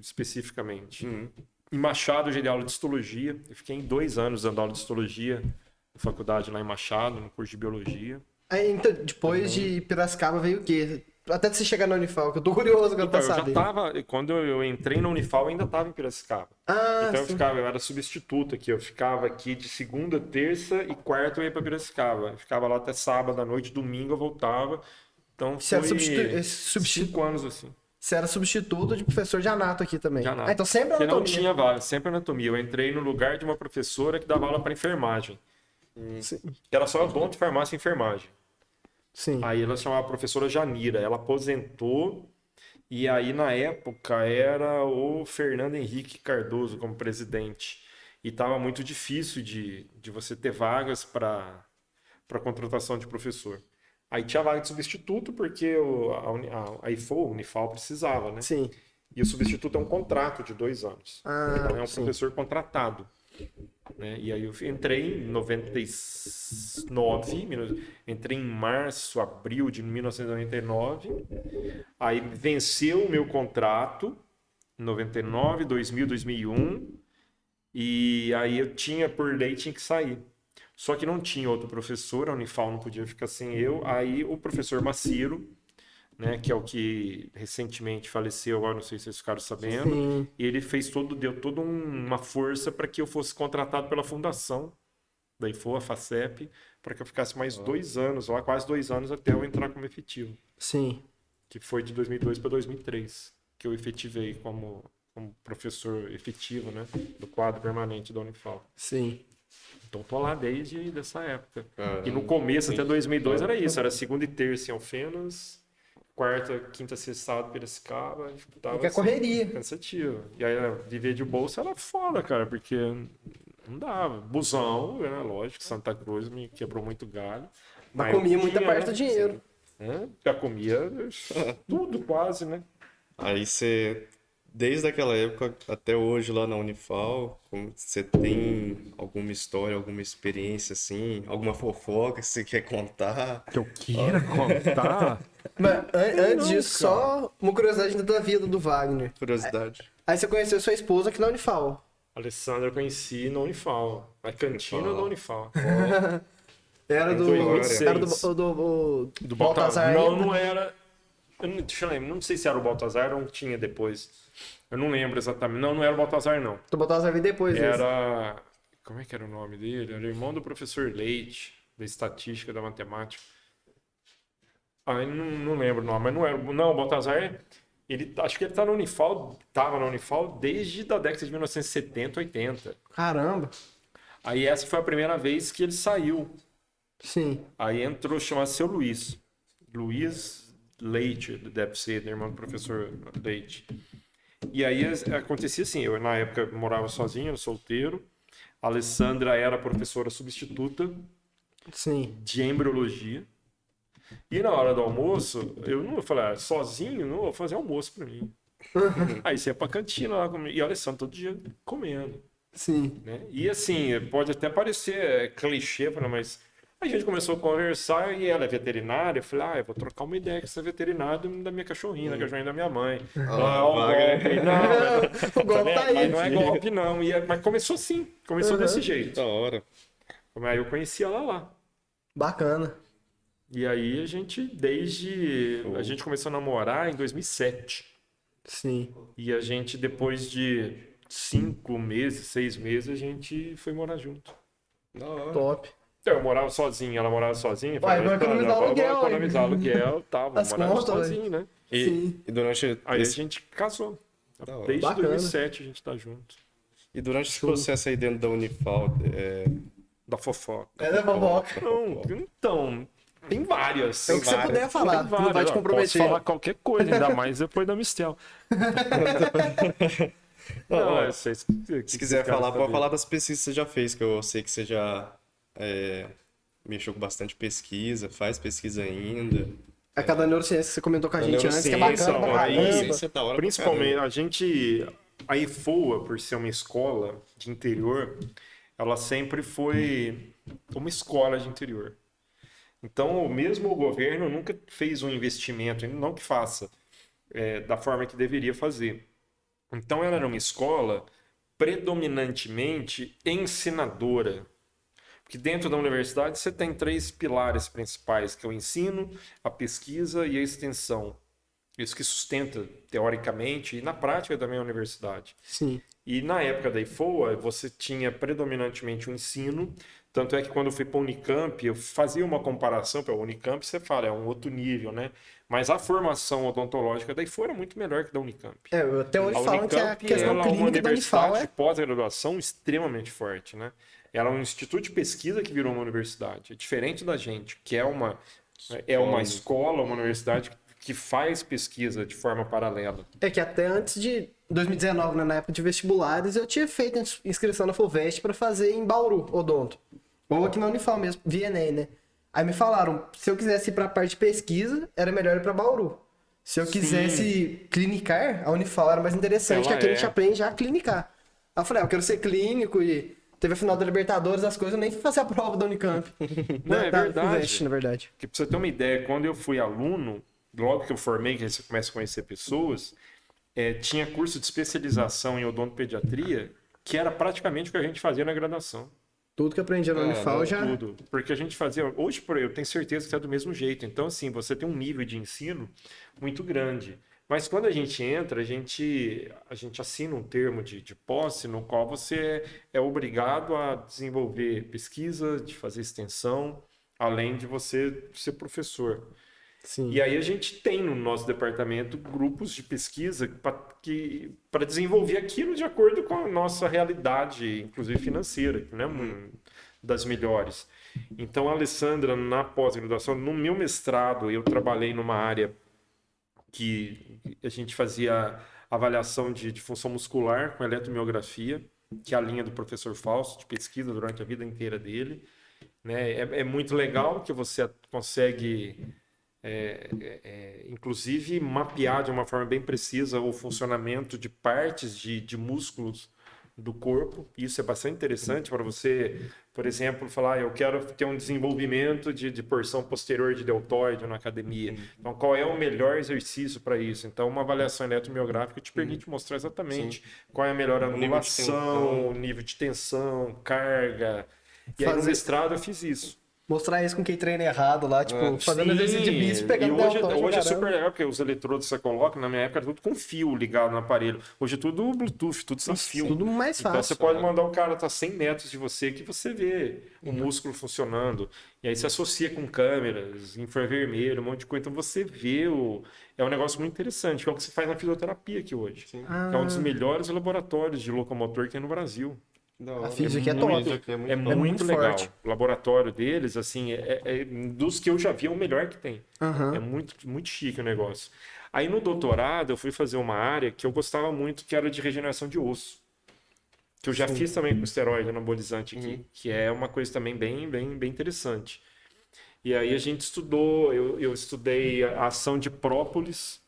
Especificamente. Uhum. Em Machado, eu já dei aula de histologia. Eu fiquei 2 anos dando aula de histologia na faculdade lá em Machado, no curso de biologia. Aí, então, depois de Piracicaba veio o quê? Até você chegar na Unifal, que eu tô curioso agora Então, pra eu já saber. tava, quando eu entrei na Unifal, eu ainda estava em Piracicaba. Ah, Então sim. eu era substituto aqui. Eu ficava aqui de segunda, terça e quarta eu ia para Piracicaba. Eu ficava lá até sábado à noite, domingo eu voltava. Então Você era foi substituto 5 anos assim. Você era substituto de professor de anato aqui também. De anato. Ah, então sempre Porque não anatomia. tinha vaga, sempre anatomia. Eu entrei no lugar de uma professora que dava aula para enfermagem. Sim. Que era só dono de farmácia e enfermagem. Sim. Aí ela chamava a professora Janira, ela aposentou e aí na época era o Fernando Henrique Cardoso como presidente. E estava muito difícil de você ter vagas para contratação de professor. Aí tinha vaga de substituto porque a Unifal precisava, né? Sim. E o substituto é um contrato de 2 anos. Ah, Então é um sim. professor contratado. Né? E aí eu entrei em 99, entrei em março, abril de 1999. Aí venceu o meu contrato, 99, 2000, 2001. E aí eu tinha, por lei, tinha que sair. Só que não tinha outro professor, a Unifal não podia ficar sem eu. Aí o professor Maciro, né, que é o que recentemente faleceu, agora não sei se vocês ficaram sabendo, Sim. e ele deu toda uma força para que eu fosse contratado pela fundação da IFO, a FACEP, para que eu ficasse mais 2 anos, lá quase 2 anos até eu entrar como efetivo, Sim. que foi de 2002 para 2003, que eu efetivei como como professor efetivo, né? Do quadro permanente da Unifal. Sim. Então tô lá desde dessa época. Caramba. E no começo, até 2002, era isso. Era segunda e terça em Alfenas, quarta, quinta, sexta, sábado, Piracicaba. Tava, Que é correria. cansativo. E aí, viver de bolsa era foda, cara, porque não dava. Busão, né? Lógico, Santa Cruz me quebrou muito galho. Mas eu comia muita tinha, parte né? do dinheiro. Já comia tudo quase, né? Aí você, desde aquela época até hoje lá na Unifal, você tem alguma história, alguma experiência assim, alguma fofoca que você quer contar? Que eu queira contar? Mas antes Não, disso, cara. só uma curiosidade da vida do Wagner. Curiosidade. Aí você conheceu sua esposa aqui na Unifal. Alessandra eu conheci na Unifal. Na cantina da Unifal. Era Em do. 2006. Era do Do Baltazar Não, ainda? não era. Deixa eu lembrar. Não sei se era o Baltazar ou tinha depois. Eu não lembro exatamente. Não, não era o Baltazar, não. Do Baltazar veio depois desse. Era. Como é que era o nome dele? Era irmão do professor Leite, da estatística, da matemática. Ah, eu não lembro o nome, mas não era. Não, o Baltazar. Acho que ele tá na Unifal, tava na Unifal desde a década de 1970, 80. Caramba. Aí essa foi a primeira vez que ele saiu. Sim. Aí entrou, chamado seu Luiz. Luiz Leite, deve ser, irmão do professor Leite. E aí acontecia assim, eu na época morava sozinho, solteiro. A Alessandra era professora substituta Sim. de embriologia. E na hora do almoço, eu falei, sozinho, não vou fazer almoço pra mim. Aí você ia pra cantina lá comigo. E a Alessandra todo dia comendo. Sim. Né? E assim, pode até parecer clichê, mas a gente começou a conversar e ela é veterinária. Eu falei, eu vou trocar uma ideia com essa veterinária da minha cachorrinha, da cachorrinha da minha mãe. Não, golpe, não. O golpe tá aí. Mas não é golpe, não. Mas começou assim, começou desse jeito. Da hora. Aí eu conheci ela lá. Bacana. E aí a gente, a gente começou a namorar em 2007. Sim. E a gente, depois de 5 meses, 6 meses, a gente foi morar junto. Da hora. Top. Então, eu morava sozinho, ela morava sozinha. Vai economizar aluguel, Vou economizar aluguel, tá, vou As morar contas, sozinho, né? Sim. E durante Aí a esse, gente casou. Da hora. Desde Bacana. 2007 a gente tá junto. e durante esse processo aí dentro da Unifal, Da fofoca. É fofoca. Não, então, tem várias. É o que você puder falar. Tem Não vai várias. te comprometer. Posso falar qualquer coisa, ainda mais depois da Mistel. Não, eu sei, se quiser falar, pode falar das pesquisas que você já fez, que eu sei que você já mexeu com bastante pesquisa, faz pesquisa ainda. A cada neurociência que você comentou com a gente antes, que é Neurociência, bacana pra aí, caramba. ciência da hora pra Principalmente, caramba. a gente, a IFOA, por ser uma escola de interior, ela sempre foi uma escola de interior. Então, mesmo o governo nunca fez um investimento, não que faça, da forma que deveria fazer. Então, ela era uma escola predominantemente ensinadora. Porque dentro da universidade você tem 3 pilares principais, que é o ensino, a pesquisa e a extensão. Isso que sustenta, teoricamente, e na prática também a universidade. Sim. E na época da IFOA, você tinha predominantemente o ensino, tanto é que quando eu fui para a Unicamp, eu fazia uma comparação, para a Unicamp você fala, é um outro nível, né? Mas a formação odontológica da IFOA era muito melhor que da Unicamp. Até onde A falam que a Unicamp questão ela é uma clínica da Unifal universidade de é... pós-graduação extremamente forte, né? Ela é um instituto de pesquisa que virou uma universidade. É diferente da gente, que é uma escola, uma universidade que faz pesquisa de forma paralela. É que até antes de 2019, né, na época de vestibulares, eu tinha feito inscrição na FUVEST pra fazer em Bauru, odonto. Ou aqui na Unifal mesmo, via Enem, né? Aí me falaram, se eu quisesse ir pra parte de pesquisa, era melhor ir pra Bauru. Se eu quisesse clinicar, a Unifal era mais interessante, que Ela aqui a gente aprende a clinicar. Aí eu falei, eu quero ser clínico e teve a final da Libertadores, as coisas, eu nem fui fazer a prova da Unicamp. Não, é da verdade. FUVEST, na verdade. Porque pra você ter uma ideia, quando eu fui aluno, logo que eu formei, que você começa a conhecer pessoas, tinha curso de especialização em odontopediatria, que era praticamente o que a gente fazia na graduação. Tudo que eu aprendi na Unifal já... Tudo. Porque a gente fazia... Hoje, eu tenho certeza que é do mesmo jeito. Então, assim, você tem um nível de ensino muito grande. Mas quando a gente entra, a gente assina um termo de posse no qual você é obrigado a desenvolver pesquisa, de fazer extensão, além de você ser professor. Sim. E aí a gente tem no nosso departamento grupos de pesquisa para desenvolver aquilo de acordo com a nossa realidade, inclusive financeira, que não é das melhores. Então, a Alessandra, na pós-graduação, no meu mestrado, eu trabalhei numa área que a gente fazia avaliação de função muscular com eletromiografia, que é a linha do professor Fausto, de pesquisa durante a vida inteira dele. Né? É muito legal que você consegue, inclusive, mapear de uma forma bem precisa o funcionamento de partes de músculos do corpo. Isso é bastante interessante para você, por exemplo, falar, eu quero ter um desenvolvimento de porção posterior de deltoide na academia. Então, qual é o melhor exercício para isso? Então, uma avaliação eletromiográfica te permite mostrar exatamente qual é a melhor angulação, nível de tensão, carga. E aí, no mestrado, eu fiz isso. Mostrar isso com quem treina errado lá, tipo, fazendo exercício de bíceps, pegando deltoide. Hoje é super legal, porque os eletrodos que você coloca, na minha época, era tudo com fio ligado no aparelho. Hoje é tudo Bluetooth, tudo sem fio. Tudo mais fácil. Então você pode mandar o cara estar 100 metros de você que você vê o músculo funcionando. E aí se associa com câmeras, infravermelho, um monte de coisa. Então você vê É um negócio muito interessante, que é o que se faz na fisioterapia aqui hoje. Que é um dos melhores laboratórios de locomotor que tem no Brasil. A física é top. É muito legal. Forte. O laboratório deles, assim, dos que eu já vi, é o melhor que tem. É muito, muito chique o negócio. Aí no doutorado, eu fui fazer uma área que eu gostava muito, que era de regeneração de osso. Que eu já fiz também com esteroide anabolizante aqui, que é uma coisa também bem, bem, bem interessante. E aí a gente estudou, eu estudei a ação de própolis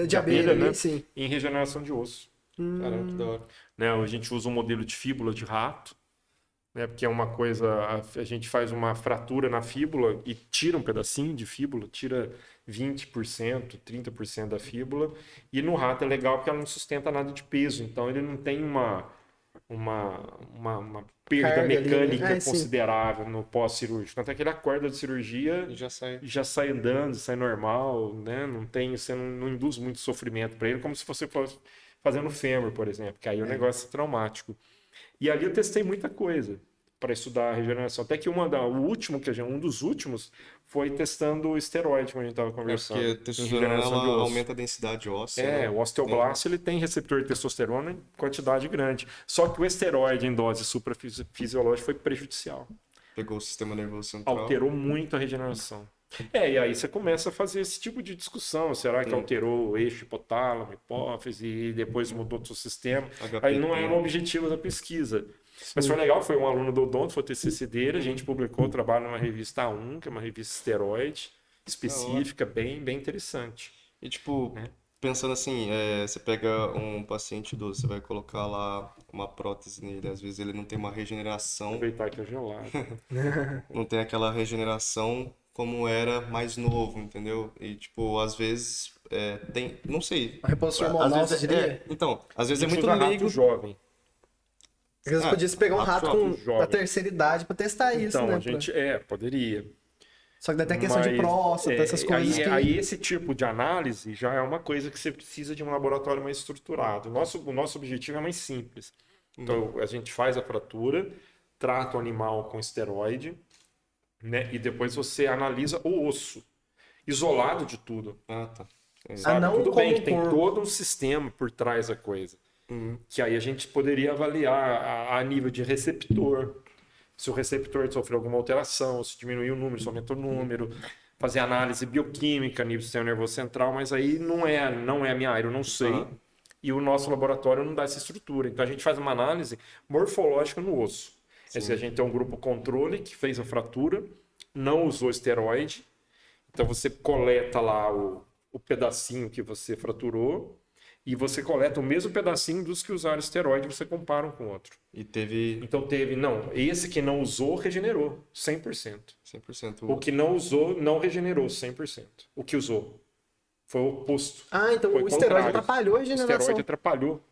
de abelha, né? Sim. Em regeneração de osso. Caramba, que da hora. Né? A gente usa um modelo de fíbula de rato, né? Porque é uma coisa, a gente faz uma fratura na fíbula e tira um pedacinho de fíbula, tira 20%, 30% da fíbula, e no rato é legal porque ela não sustenta nada de peso, então ele não tem uma perda Carga mecânica ali, né? considerável no pós-cirúrgico. Tanto é que ele acorda de cirurgia E já sai andando, sai normal, né? Você não induz muito sofrimento para ele, como se você fosse fazendo fêmur, por exemplo, que aí o negócio é traumático. E ali eu testei muita coisa para estudar a regeneração. Até que um dos últimos foi testando o esteroide, como a gente estava conversando. Porque a testosterona ela aumenta a densidade óssea. Né? O osteoblasto ele tem receptor de testosterona em quantidade grande. Só que o esteroide em dose suprafisiológica foi prejudicial. Pegou o sistema nervoso central. Alterou muito a regeneração. E aí você começa a fazer esse tipo de discussão. Será que alterou o eixo hipotálamo, hipófise, e depois mudou o seu sistema? Aí não era o objetivo da pesquisa. Mas foi legal, foi um aluno do Odonto, foi o TCC dele, a gente publicou o trabalho numa revista A1, que é uma revista esteroide, específica, bem, bem interessante. E tipo, pensando assim, você pega um paciente idoso, você vai colocar lá uma prótese nele, às vezes ele não tem uma regeneração. Aproveitar que é gelado. Não tem aquela regeneração como era mais novo, entendeu? E tipo, às vezes tem, não sei. A reposição hormonal, você diria? Então, às vezes é muito rato leigo. jovem. Às vezes podia pegar um rato com jovem. a terceira idade pra testar isso, Então, né? a gente, poderia. Só que daí tem a questão de próstata, essas coisas aí esse tipo de análise já é uma coisa que você precisa de um laboratório mais estruturado. O nosso objetivo é mais simples. Então, a gente faz a fratura, trata o animal com esteroide, né? E depois você analisa o osso, isolado de tudo. Ah, tá. Sabe? não Tudo como bem que um tem corpo. todo um sistema por trás da coisa. Que aí a gente poderia avaliar a nível de receptor. Se o receptor sofreu alguma alteração, se diminuiu o número, se aumentou o número, fazer análise bioquímica a nível do sistema nervoso central, mas aí não é a minha área, eu não sei. E o nosso laboratório não dá essa estrutura. Então a gente faz uma análise morfológica no osso. Se a gente tem um grupo controle que fez a fratura, não usou esteroide, então você coleta lá o pedacinho que você fraturou, e você coleta o mesmo pedacinho dos que usaram esteroide, você compara um com o outro. E teve Então esse que não usou regenerou 100%. 100%. O que não usou não regenerou 100%. O que usou foi o oposto. Ah, então Foi o esteroide contrário. atrapalhou a O regeneração. esteroide atrapalhou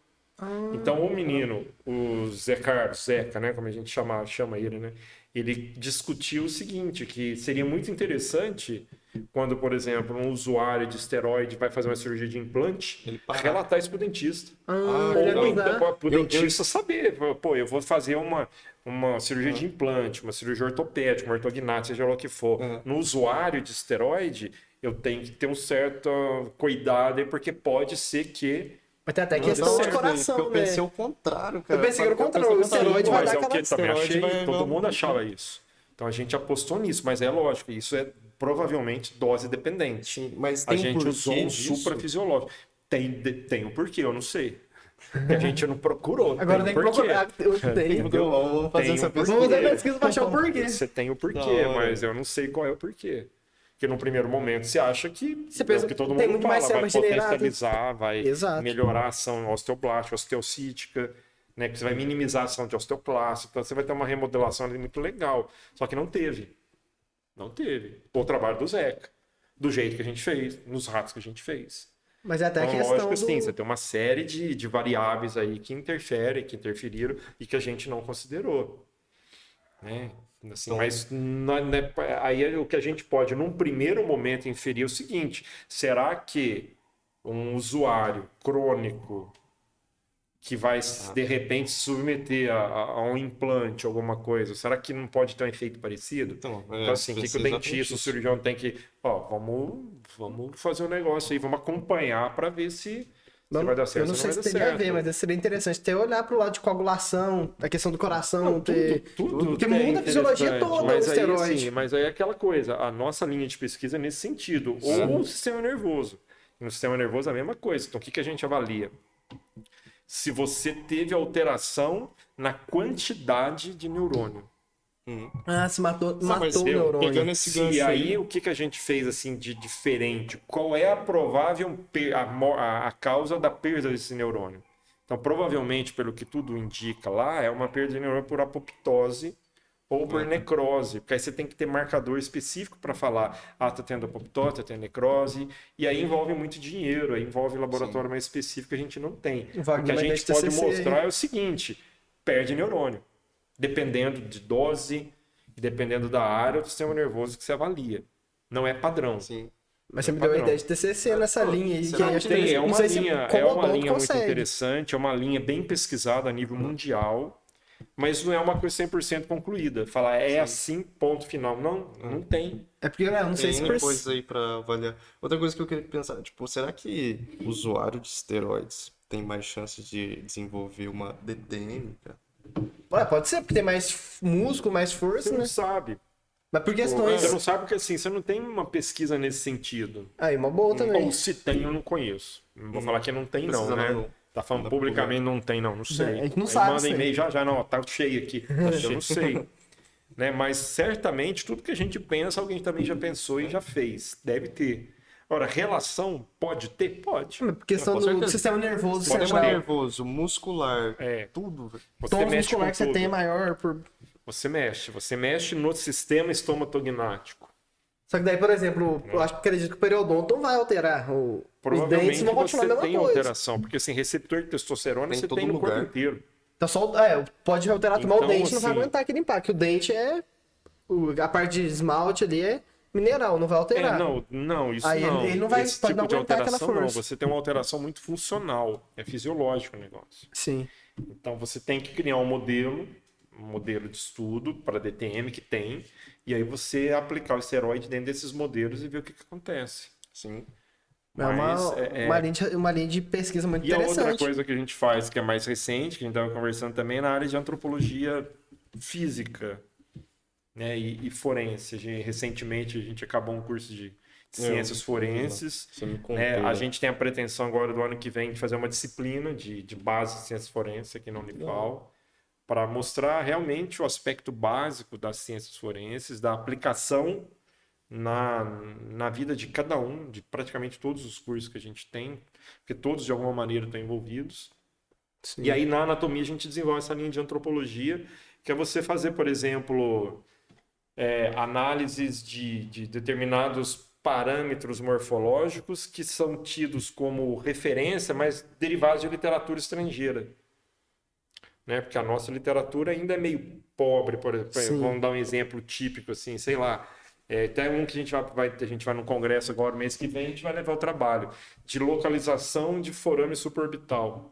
Então, o menino, o Zé Carlos, Zeca, né, como a gente chama ele, né, ele discutiu o seguinte, que seria muito interessante quando, por exemplo, um usuário de esteroide vai fazer uma cirurgia de implante, Ele parar. relatar isso para o dentista. Ele Ou avisar. então para o dentista saber, pô, eu vou fazer uma cirurgia de implante, uma cirurgia ortopédica, uma ortognática, seja lá o que for. No usuário de esteroide, eu tenho que ter um certo cuidado aí, porque pode ser que... Mas tem até Não, questão não, de coração, eu pensei né? o contrário, cara. Eu pensei que era o Eu contrário, o esteroide vai Mas dar é o que aquela... também achei, esteroide todo vai- mundo achava isso. Então a gente apostou nisso, mas é lógico, isso é provavelmente dose dependente. Sim, mas A tem um gente porquê usou um disso? suprafisiológico. Tem um porquê, eu não sei. Que a gente não procurou. Agora tem que porquê. procurar. Eu tenho. Então, vamos fazer Tem essa um pesquisa. Vamos fazer a pesquisa pra achar o porquê. Você tem o porquê, Da hora. mas eu não sei qual é o porquê. Porque no primeiro momento você acha que Você é pensa o que todo que tem mundo muito mais fala, vai célula regenerada. potencializar, vai Exato. melhorar a ação osteoblástica, osteocítica, né? Que você vai minimizar a ação de osteoclasto, então você vai ter uma remodelação ali muito legal. Só que não teve. Não teve. O trabalho do Zeca. Do jeito que a gente fez, nos ratos que a gente fez. Mas é até a Então, questão lógico, assim, você do... tem uma série de variáveis aí que interferem, que interferiram e que a gente não considerou. Né? Assim, Então- mas aí o que a gente pode, num primeiro momento, inferir é o seguinte: será que um usuário crônico que vai, de repente, se submeter a um implante, alguma coisa, será que não pode ter um efeito parecido? Então, Então, assim, o que o pensei exatamente dentista, o isso. cirurgião tem que... Ó, vamos fazer um negócio aí, vamos acompanhar para ver se vai dar certo eu não ou sei não vai se dar teria a certo. ver, mas seria interessante ter olhar pro lado de coagulação, a questão do coração, ter... Tudo Porque é muda a fisiologia interessante, toda mas o aí, esteroide. assim, mas aí é aquela coisa, a nossa linha de pesquisa é nesse sentido, ou o sistema nervoso. No sistema nervoso é a mesma coisa. Então, o que a gente avalia? Se você teve alteração na quantidade de neurônio. Ah, se matou mas o neurônio. pegando esse E gancho aí, o que a gente fez assim de diferente? Qual é a provável a causa da perda desse neurônio? Então, provavelmente, pelo que tudo indica lá, é uma perda de neurônio por apoptose ou por necrose, porque aí você tem que ter marcador específico para falar, tá tendo apoptose, tá tendo necrose, e aí envolve muito dinheiro, aí envolve laboratório mais específico que a gente não tem. O O Wagner que a vai gente ter pode TCC aí. mostrar é o seguinte, perde neurônio, dependendo de dose, dependendo da área do sistema nervoso que você avalia. Não é padrão. Sim. Mas você me deu a padrão. ideia de TCC nessa linha aí. Que será eu que acho Tem, interessante. é Não uma sei se linha, como é uma odonto linha muito consegue. interessante, é uma linha bem pesquisada a nível mundial, mas não é uma coisa 100% concluída. Falar é assim, ponto final. Não tem. É porque eu não sei Tem se... coisa aí pra avaliar. Outra coisa que eu queria pensar, tipo, será que o usuário de esteroides tem mais chances de desenvolver uma DTM, cara? Ué, pode ser, porque tem mais músculo, mais Você força, não né? sabe. Mas por questões... Você não sabe porque assim, você não tem uma pesquisa nesse sentido. Aí, uma boa também. Ou se tem, eu não conheço. Não vou falar que não tem, não, Precisa né? não. Tá falando Não dá publicamente, não tem, não sei. A gente não Aí sabe manda isso aí. e-mail já, não, tá cheio aqui. Eu não sei. Né? Mas certamente tudo que a gente pensa, alguém também já pensou e já fez. Deve ter. Agora, relação pode ter? Pode. Por questão Com do certeza. sistema nervoso Sistema central. nervoso, muscular, É. tudo, velho. Você Tônus mexe muscular com que você tudo. tem é maior por... Você mexe no sistema estomatognático. Só que daí, por exemplo, eu acredito que o periodonto não vai alterar. Os dentes Provavelmente vão continuar a você mesma tem coisa. alteração, porque assim, receptor de testosterona Tem em você todo tem no corpo lugar. inteiro. Então só pode alterar tomar o Então, dente, não vai assim- aguentar aquele impacto. O dente é... a parte de esmalte ali é mineral, não vai alterar. Não, isso Aí não. ele não vai- Esse pode tipo não de aguentar aquela alteração não. força. Você tem uma alteração muito funcional. É fisiológico o negócio. Sim. Então você tem que criar um modelo de estudo para DTM que tem, e aí você aplicar o esteroide dentro desses modelos e ver o que acontece. Sim. É uma linha de pesquisa muito E a interessante. outra coisa que a gente faz, que é mais recente, que a gente estava conversando também, é na área de antropologia física, né, e forense. Recentemente a gente acabou um curso de ciências forenses. Você me contou, Né? A né? gente tem a pretensão agora do ano que vem de fazer uma disciplina de base de ciências forenses aqui na Unipal, para mostrar realmente o aspecto básico das ciências forenses, da aplicação na vida de cada um, de praticamente todos os cursos que a gente tem, porque todos de alguma maneira estão envolvidos. Sim. E aí na anatomia a gente desenvolve essa linha de antropologia, que é você fazer, por exemplo, análises de determinados parâmetros morfológicos que são tidos como referência, mas derivados de literatura estrangeira. Né? Porque a nossa literatura ainda é meio pobre, por exemplo. Sim. Vamos dar um exemplo típico, assim, sei lá. Tem um que a gente vai no congresso agora, mês que vem, a gente vai levar o trabalho de localização de forame suborbital.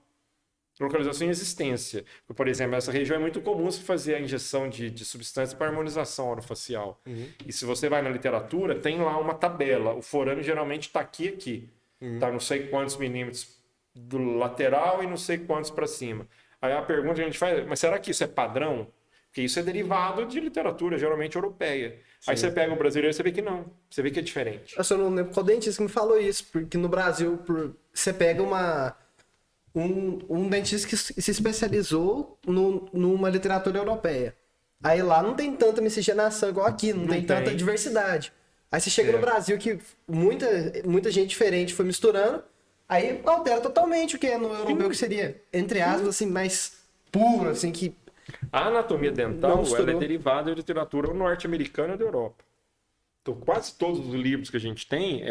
Localização em existência. Por exemplo, essa região é muito comum se fazer a injeção de substância para harmonização orofacial. E se você vai na literatura, tem lá uma tabela. O forame geralmente está aqui. Está não sei quantos milímetros do lateral e não sei quantos para cima. Aí a pergunta que a gente faz, mas será que isso é padrão? Porque isso é derivado de literatura, geralmente europeia. Aí você pega o brasileiro e você vê que não. Você vê que é diferente. Eu só não lembro qual dentista que me falou isso, porque no Brasil você pega um dentista que se especializou numa literatura europeia. Aí lá não tem tanta miscigenação igual aqui, não tem tanta diversidade. Aí você chega no Brasil que muita gente diferente foi misturando, aí altera totalmente o que é no europeu, que seria, entre aspas, assim, mais puro, assim, que... A anatomia dental ela é derivada da literatura norte-americana e da Europa. Então, quase todos os livros que a gente tem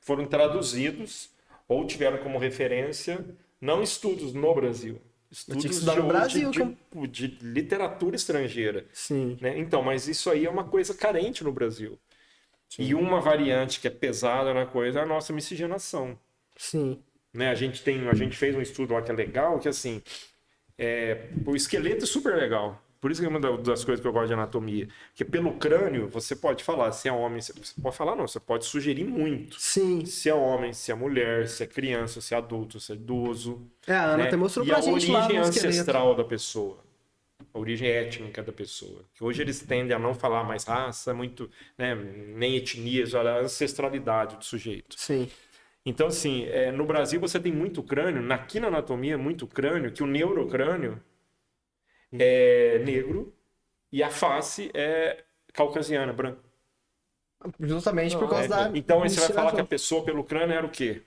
foram traduzidos ou tiveram como referência, não estudos no Brasil, estudos no Brasil, de literatura estrangeira. Sim. Né? Então, mas isso aí é uma coisa carente no Brasil. Sim. E uma variante que é pesada na coisa é a nossa miscigenação. Sim. Né? A gente fez um estudo lá que é legal, que assim... o esqueleto é super legal. Por isso que é uma das coisas que eu gosto de anatomia. Porque pelo crânio, você pode falar se é homem... Você pode falar não, você pode sugerir muito. Sim. Se é homem, se é mulher, se é criança, se é adulto, se é idoso. A Ana até mostrou pra gente lá no origem esqueleto. ancestral da pessoa. A origem étnica da pessoa. Que hoje eles tendem a não falar mais raça, muito, né, nem etnias, a ancestralidade do sujeito. Sim. Então, assim, no Brasil você tem muito crânio, aqui na anatomia, muito crânio, que o neurocrânio é negro e a face é caucasiana, branca. Justamente por causa da... Então, aí você vai falar que a pessoa pelo crânio era o quê?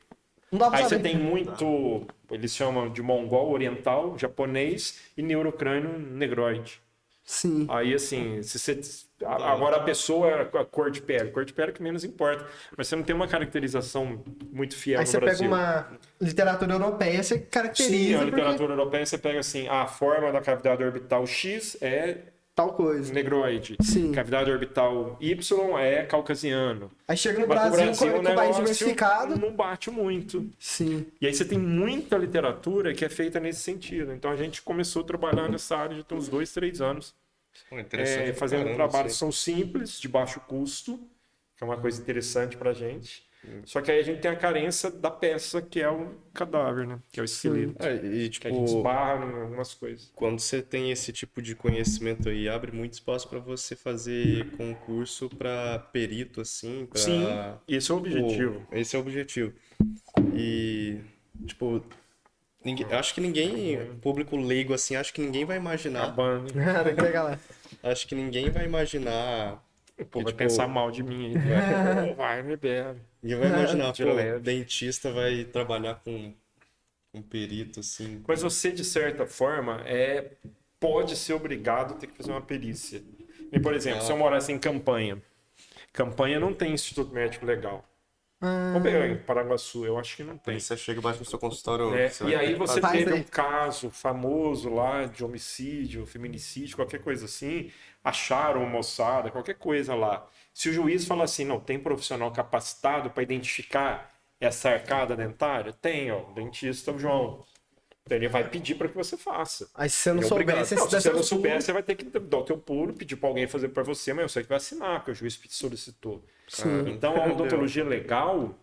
Não dá pra Aí saber. você tem muito, eles chamam de mongol, oriental, japonês e neurocrânio negroide. Sim. Aí, assim, agora a pessoa, a cor de pele é que menos importa. Mas você não tem uma caracterização muito fiel Aí no você Brasil. pega uma literatura europeia, você caracteriza. Sim, a porque literatura europeia você pega assim, a forma da cavidade orbital X é tal coisa. negroide. Sim. Cavidade orbital Y é caucasiano. Aí chega no Mas Brasil, o com o país diversificado. não bate muito. Sim. E aí você tem muita literatura que é feita nesse sentido. Então a gente começou a trabalhar nessa área já tem uns 2, 3 anos. Interessante. Fazendo trabalhos que são simples, de baixo custo, que é uma coisa interessante pra gente. Só que aí a gente tem a carência da peça, que é o cadáver, né? Que é o esqueleto. E, Que a gente tipo, esbarra em algumas coisas. quando você tem esse tipo de conhecimento aí, abre muito espaço para você fazer concurso para perito, assim. Sim, esse é o objetivo. Esse é o objetivo. E, tipo, acho que ninguém, público leigo, assim, acho que ninguém vai imaginar. Acabando. Tem que pegar lá. Acho que ninguém vai imaginar. O povo vai tipo, pensar mal de mim aí. Vai, me bebe. Ninguém vai imaginar, De pô, leve. dentista vai trabalhar com um perito, assim. Mas você, de certa forma, pode ser obrigado a ter que fazer uma perícia. E, por exemplo, se eu morasse em Campanha. Campanha não tem instituto médico legal. Vamos pegar em Paraguaçu, eu acho que não tem. Aí você chega embaixo no seu consultório. E aí você Faz teve aí. um caso famoso lá de homicídio, feminicídio, qualquer coisa assim, acharam uma moçada, qualquer coisa lá. Se o juiz fala assim, não, tem profissional capacitado para identificar essa arcada dentária? Tem, ó, o dentista João. Então ele vai pedir para que você faça. Aí se você não Ele é obrigado. soubesse, Não, se você não pulo. souber, você vai ter que dar o teu pulo, pedir para alguém fazer para você, mas você que vai assinar, porque o juiz solicitou. Sim. Então a odontologia legal,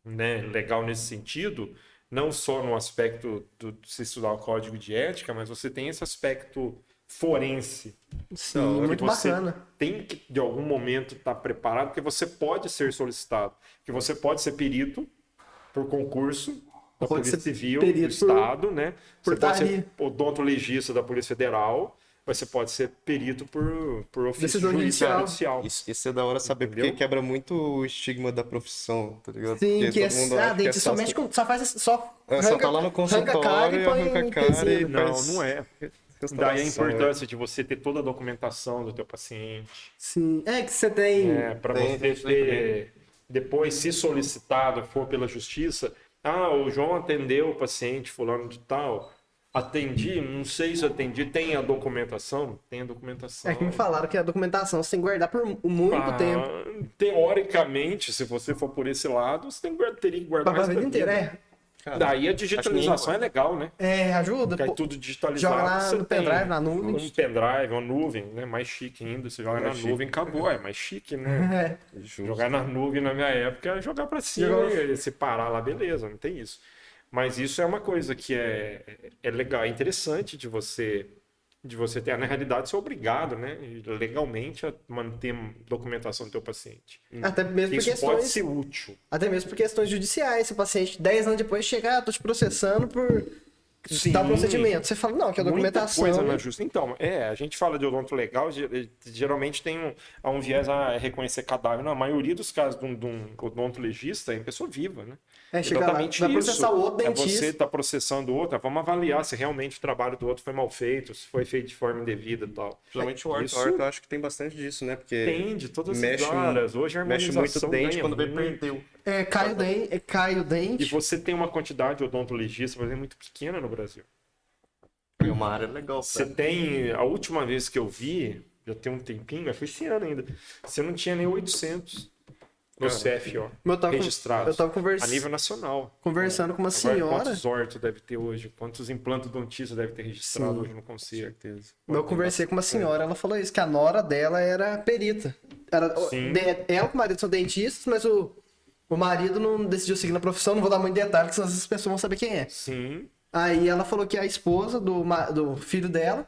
né, legal nesse sentido, não só no aspecto de se estudar o código de ética, mas você tem esse aspecto forense. Sim, que muito você bacana. tem que, de algum momento, estar preparado, porque você pode ser solicitado. Porque você pode ser perito por concurso da Pode Polícia ser Civil do perito Estado, né? por Você pode tá ser ali. odontologista da Polícia Federal, mas você pode ser perito por ofício Decisão judicial. Isso é da hora saber, Entendeu? porque quebra muito o estigma da profissão, tá ligado? Sim, Porque que todo mundo acha que dente só- somente só faz só só tá lá no consultório, arranca a cara e Não, faz não é. Daí a importância de você ter toda a documentação do teu paciente. Sim. É que você tem. Para Tem, você tem, ter depois, se solicitado for pela justiça, o João atendeu o paciente fulano de tal, atendi, não sei se atendi, tem a documentação? Tem a documentação. É que me falaram que a documentação você tem que guardar por muito tempo. Teoricamente, se você for por esse lado, você teria que guardar Pra isso vida inteira, vida. Cara, Daí a digitalização é legal, né? Ajuda. Porque aí tudo digitalizado. Joga lá você no tem pendrive, na nuvem. Um pendrive, uma nuvem, né? Mais chique ainda. Você joga na nuvem, acabou. É mais chique, né? Jogar na nuvem na minha época é jogar pra cima. E se parar lá, beleza, não tem isso. Mas isso é uma coisa que é legal, é interessante de você ter. Na realidade, você é obrigado, né? Legalmente, a manter documentação do teu paciente. Até mesmo por Isso questões, pode ser útil. até mesmo por questões judiciais. Se o paciente 10 anos depois chegar, tô te processando por Sim. tal procedimento. Você fala, não, que a documentação... Muita coisa na justiça. Então, a gente fala de odonto legal, geralmente tem um viés a reconhecer cadáver. Na maioria dos casos de um odontologista, é pessoa viva, né? Chega Exatamente lá, vai isso. processar o outro É dentista. você está processando o outro, vamos avaliar se realmente o trabalho do outro foi mal feito, se foi feito de forma indevida e tal. Principalmente o orto. Isso- O orto eu acho que tem bastante disso, né? Porque Tem de todas mexe as áreas. Hoje a mexe harmonização muito dente ganha quando vê muito. perdeu. Cai o E dente. você tem uma quantidade de odontologistas, por exemplo, muito pequena no Brasil. É uma área legal. Você tem. A última vez que eu vi, já tem um tempinho, mas foi esse ano ainda. Você não tinha nem 800 no CFO registrados. Eu tava A nível nacional. conversando com uma Agora, senhora. quantos ortos deve ter hoje? Quantos implantos deve ter registrado Sim. hoje no conselho? Certeza. Eu conversei com uma senhora, ela falou isso, que a nora dela era perita. Sim. Ela e o marido são dentistas, mas o marido não decidiu seguir na profissão, não vou dar muito detalhe, senão as pessoas vão saber quem é. Sim. Aí ela falou que a esposa do filho dela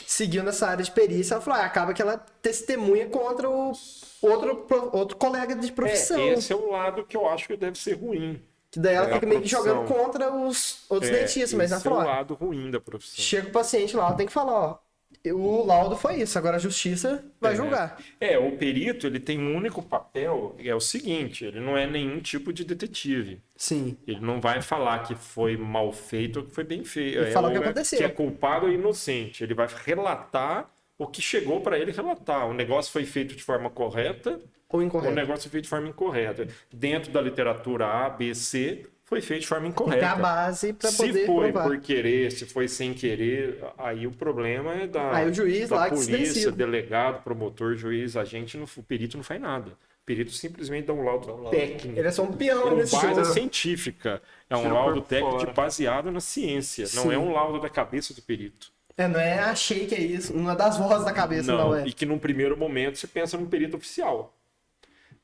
seguiu nessa área de perícia. Ela falou, acaba que ela testemunha contra o outro colega de profissão. Esse é o lado que eu acho que deve ser ruim. Que daí ela da fica meio que profissão. jogando contra os outros dentistas. Mas ela esse é falou, o lado ruim da profissão. chega o paciente lá, ela tem que falar, ó, o laudo foi isso, agora a justiça vai julgar. O perito, ele tem um único papel, é o seguinte, ele não é nenhum tipo de detetive. Sim. Ele não vai falar que foi mal feito ou que foi bem feito. Ele fala o que Ou aconteceu. que é culpado ou inocente. Ele vai relatar o que chegou para ele relatar. O negócio foi feito de forma correta Ou ou o incorreto. negócio foi feito de forma incorreta. Dentro da literatura A, B, C, foi feito de forma Tem que ter incorreta. a base pra Se poder foi provar. por querer, se foi sem querer, aí o problema é Aí o juiz da lá que se polícia, decide. delegado, promotor, juiz, agente, o perito não faz nada. O perito simplesmente dá um laudo técnico. Ele é só um peão Com nesse base jogo. científica. É um Tira o laudo corpo técnico fora. baseado na ciência. Não Sim. é um laudo da cabeça do perito. Não é achei que é isso, não é das vozes da cabeça, não é. E que num primeiro momento você pensa num perito oficial.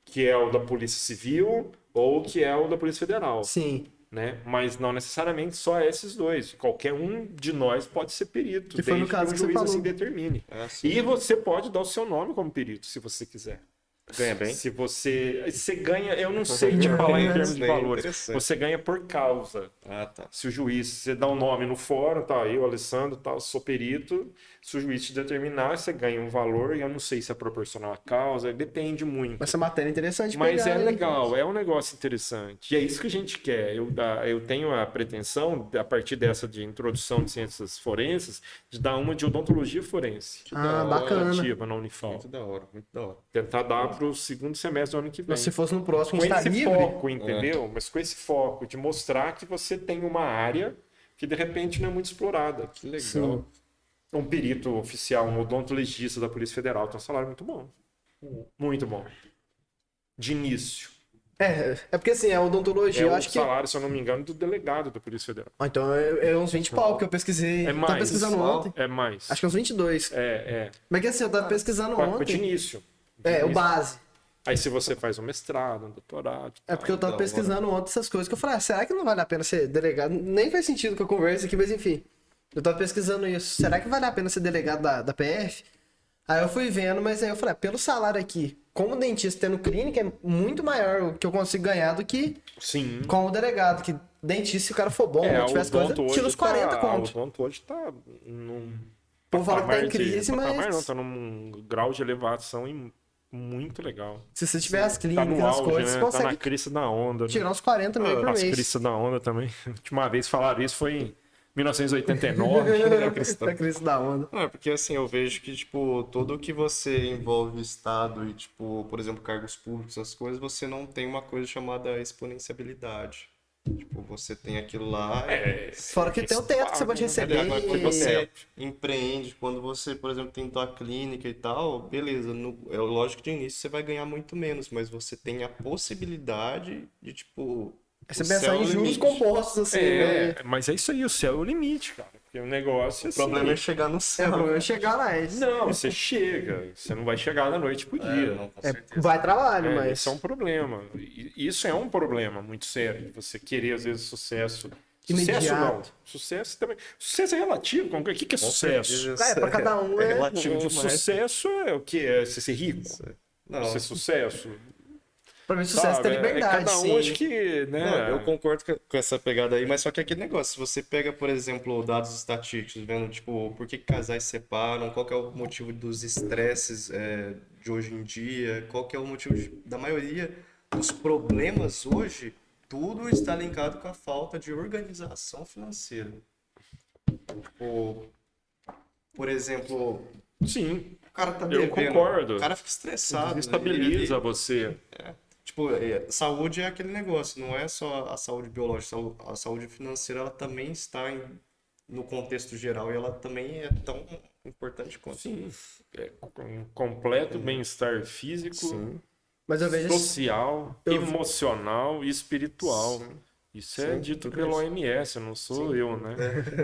Que é o da Polícia Civil ou que é o da Polícia Federal. Sim. Né? Mas não necessariamente só esses dois. Qualquer um de nós pode ser perito, Que foi no desde caso que que o você juiz falou. assim determine. sim. E você pode dar o seu nome como perito, se você quiser. Ganha bem. Se você ganha, eu não sei te falar em termos de Bem valores. interessante. Você ganha por causa. Ah, tá. Se o juiz, você dá um nome no fórum, tá? Eu, Alessandro, tá, sou perito. Se o juiz te determinar, você ganha um valor. E eu não sei se é proporcional à causa, depende muito. Essa matéria é interessante Mas pegar, é hein? legal, é um negócio interessante. E é isso que a gente quer. Eu tenho a pretensão, a partir dessa de introdução de ciências forenses, de dar uma de odontologia forense. Bacana. Ativa na Unifal. Muito da hora, muito da hora. Tentar dar para o segundo semestre do ano que vem. Mas se fosse no próximo, a Com gente tá esse livre. foco, entendeu? Mas com esse foco de mostrar que você tem uma área que de repente não é muito explorada. Que legal. Sim. Um perito oficial, um odontologista da Polícia Federal tem um salário muito bom. Muito bom. De início. É porque assim, a odontologia, É eu o acho que. salário, se eu não me engano, do delegado da Polícia Federal. Então é uns 20 pau que eu pesquisei. É Eu mais. tava pesquisando ontem. É mais. Acho que é uns 22. É. Mas que assim, eu tava pesquisando De ontem. início. De O início. base. Aí se você faz um mestrado, um doutorado. É porque eu tava da pesquisando ontem essas coisas que eu falei, será que não vale a pena ser delegado? Nem faz sentido que eu converse aqui, mas enfim. Eu tava pesquisando isso. Será que vale a pena ser delegado da PF? Aí eu fui vendo, mas aí eu falei, pelo salário aqui, como dentista tendo clínica, é muito maior o que eu consigo ganhar do que Sim. como delegado. Que dentista, se o cara for bom, não o tivesse coisa, odonto tira hoje os 40 tá, conto. O odonto hoje tá num O povo fala que tá em crise, patamar mas não, tá num grau de elevação muito legal. se você tiver as Tá clínicas, no as auge, coisas, né? você Tá na consegue crista da onda. Né? tirar uns 40 mil por As mês. cristas da onda também. A última vez que falaram isso foi 1989. Da crise da onda. Não, é porque assim, eu vejo que, tipo, tudo que você envolve o Estado e, tipo, por exemplo, cargos públicos, essas coisas, você não tem uma coisa chamada exponenciabilidade. Tipo, você tem aquilo lá e... Fora que tem o teto que você pode receber. Agora, quando você empreende, quando você, por exemplo, tem tua clínica e tal, beleza, é lógico que de início você vai ganhar muito menos, mas você tem a possibilidade de, tipo, Você o pensar céu é o em juros limite. compostos, assim, né? Mas é isso aí, o céu é o limite, cara. Porque o negócio é O problema é chegar no É, céu. o problema é chegar lá. Não, você chega. Você não vai chegar da noite pro dia. Não, com certeza. Vai trabalho, mas... Isso é um problema. Isso é um problema muito sério. Você querer, às vezes, sucesso. Sucesso não. Imediato. Sucesso também. Sucesso é relativo. O que é sucesso? Pra cada um é é... relativo O demais. sucesso é o quê? É você ser rico? Não, Ser sucesso? Pra mim, sucesso tem liberdade, cada um, sim. acho que, né? não, eu concordo com essa pegada aí, mas só que aquele negócio, se você pega, por exemplo, dados estatísticos, vendo, tipo, por que casais se separam, qual que é o motivo dos estresses de hoje em dia, qual que é o motivo da maioria dos problemas hoje, tudo está linkado com a falta de organização financeira. Tipo, por exemplo, Sim, o cara tá eu devendo, concordo. o cara fica estressado, né? Estabiliza você. Tipo, saúde é aquele negócio, não é só a saúde biológica, a saúde financeira, ela também está no contexto geral e ela também é tão importante quanto. Sim, um completo bem-estar físico, Sim. Mas eu vejo... social, emocional e espiritual. Isso é Sim, dito tudo pela isso. OMS, não sou eu, né?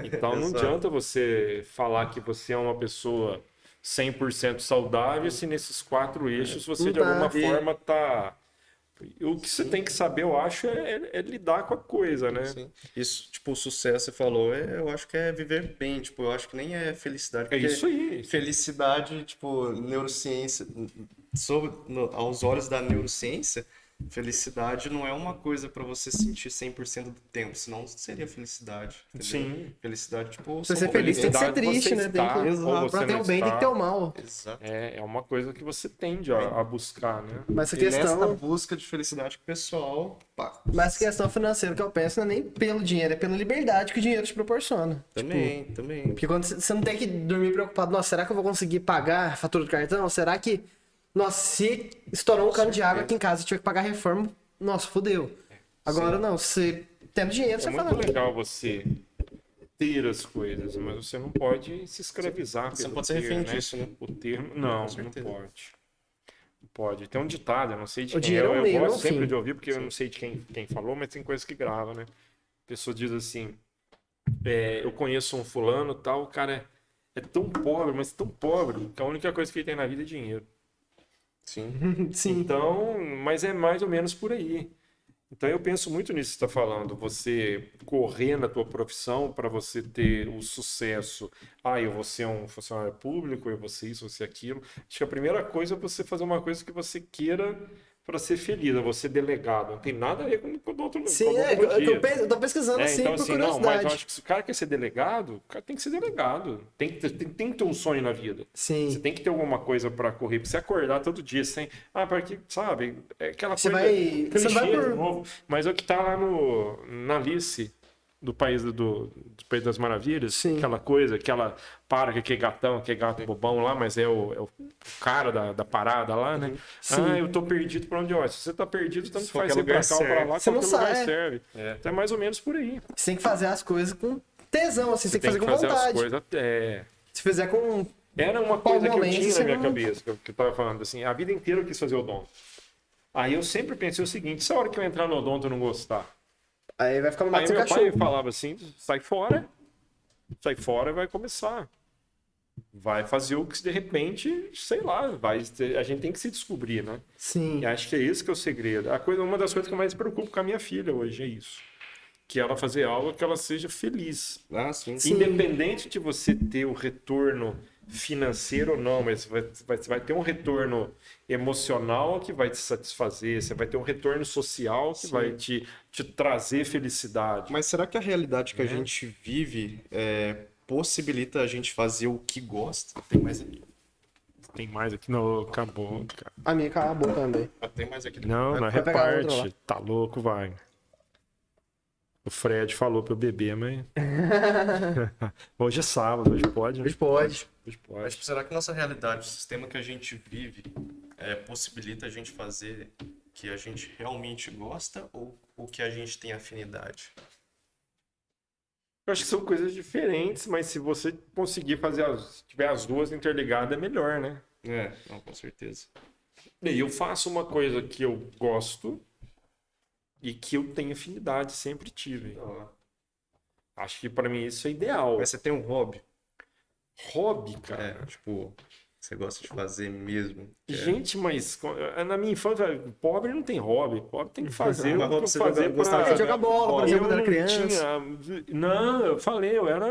Então não Exato. adianta você falar que você é uma pessoa 100% saudável se nesses 4 eixos você de Não tá. alguma forma tá... O que você tem que saber, eu acho, é lidar com a coisa, né? Sim. Isso, tipo, o sucesso, você falou, eu acho que é viver bem, tipo, eu acho que nem é felicidade, É porque isso aí. felicidade, tipo, neurociência, aos olhos da neurociência, felicidade não é uma coisa pra você sentir 100% do tempo, senão seria felicidade, entendeu? Sim. Felicidade, tipo, Pra são ser feliz tem que ser felicidade triste, você né? Tem está, que... ou você Pra ter não o bem tem que ter está. o mal. Exato. É uma coisa que você tende a buscar, né? Mas essa E nessa questão... busca de felicidade pessoal, pá, Mas a questão financeira que eu penso não é nem pelo dinheiro, é pela liberdade que o dinheiro te proporciona. também. Porque quando você não tem que dormir preocupado, nossa, será que eu vou conseguir pagar a fatura do cartão? Será que, nossa, se estourar um cano de água aqui em casa e tiver que pagar reforma, nossa, fodeu. Agora não, você tendo dinheiro, É você muito fala. legal você ter as coisas, mas você não pode se escravizar Você não pelo pode ser ter, refém né? disso, né? O termo, não certeza. pode. Não pode. Tem um ditado, eu não sei de O quem dinheiro é é. um meio, Eu não gosto um sempre fim. de ouvir, porque eu não sei de quem falou, mas tem coisa que grava, né? A pessoa diz assim, eu conheço um fulano, tal, o cara é tão pobre, mas tão pobre, que a única coisa que ele tem na vida é dinheiro. Sim. Sim. Então, mas é mais ou menos por aí. Então eu penso muito nisso que você está falando, você correr na tua profissão para você ter o sucesso. Eu vou ser um funcionário público, eu vou ser isso, vou ser aquilo. Acho que a primeira coisa é você fazer uma coisa que você queira para ser feliz, é você delegado. Não tem nada a ver com o doutor. Sim, eu tô pesquisando assim, Então, por assim, não, mas eu curiosidade. acho que se o cara quer ser delegado, o cara tem que ser delegado. Tem que ter um sonho na vida. Você Sim. tem que ter alguma coisa para correr, pra você acordar todo dia sem. Porque, sabe, é aquela Você coisa. vai- você clichê vai por- de novo. Mas é o que tá lá na Alice, do do País das Maravilhas, Sim. aquela coisa, aquela para que aquele gatão, aquele gato bobão lá, mas é o cara da parada lá, né? Sim. Eu tô perdido pra onde eu. Se você tá perdido, tanto faz Qualquer ir pra lugar cá ou pra serve. lá, Você não qualquer lugar sabe. serve. Então é mais ou menos por aí. Você tem que fazer as coisas com tesão, assim, você tem que fazer com fazer as vontade. coisas. Se fizer com... Era uma coisa que eu Palmolente, tinha você na minha não- cabeça, que eu tava falando assim, a vida inteira eu quis fazer odonto. Aí eu sempre pensei o seguinte, se a hora que eu entrar no odonto eu não gostar? Aí vai ficar no mato Aí seu meu pai cachorro. falava assim, sai fora e vai começar. Vai fazer o que de repente, sei lá, a gente tem que se descobrir, né? Sim. E acho que é esse que é o segredo. Uma das coisas que eu mais me preocupo com a minha filha hoje é isso. Que ela fazer algo que ela seja feliz. Sim. Sim. Independente de você ter o retorno financeiro ou não, mas você vai ter um retorno emocional que vai te satisfazer, você vai ter um retorno social que vai te trazer felicidade. Mas será que a realidade que a gente vive possibilita a gente fazer o que gosta? Tem mais aqui. Tem mais aqui? Não, acabou, cara. A minha acabou também. Tem mais aqui. Não Vai pegar outra lá. reparte. Tá louco, vai. O Fred falou pra eu beber, mas. Hoje é sábado, hoje pode, né? Hoje pode. Hoje Mas pode. tipo, será que nossa realidade, o sistema que a gente vive, possibilita a gente fazer o que a gente realmente gosta ou o que a gente tem afinidade? Eu acho que são coisas diferentes, mas se você conseguir fazer tiver as duas interligadas, é melhor, né? Não, com certeza. E eu faço uma coisa que eu gosto e que eu tenho afinidade, sempre tive. Ó, Acho que pra mim isso é ideal. Mas você tem um hobby? Hobby, cara. Tipo, você gosta de fazer mesmo. Gente, mas na minha infância, pobre não tem hobby. Pobre tem que fazer Mas o que você fazer gostava de pra... Jogar bola, por Olha, exemplo, quando Eu era não criança. Não, eu falei, eu era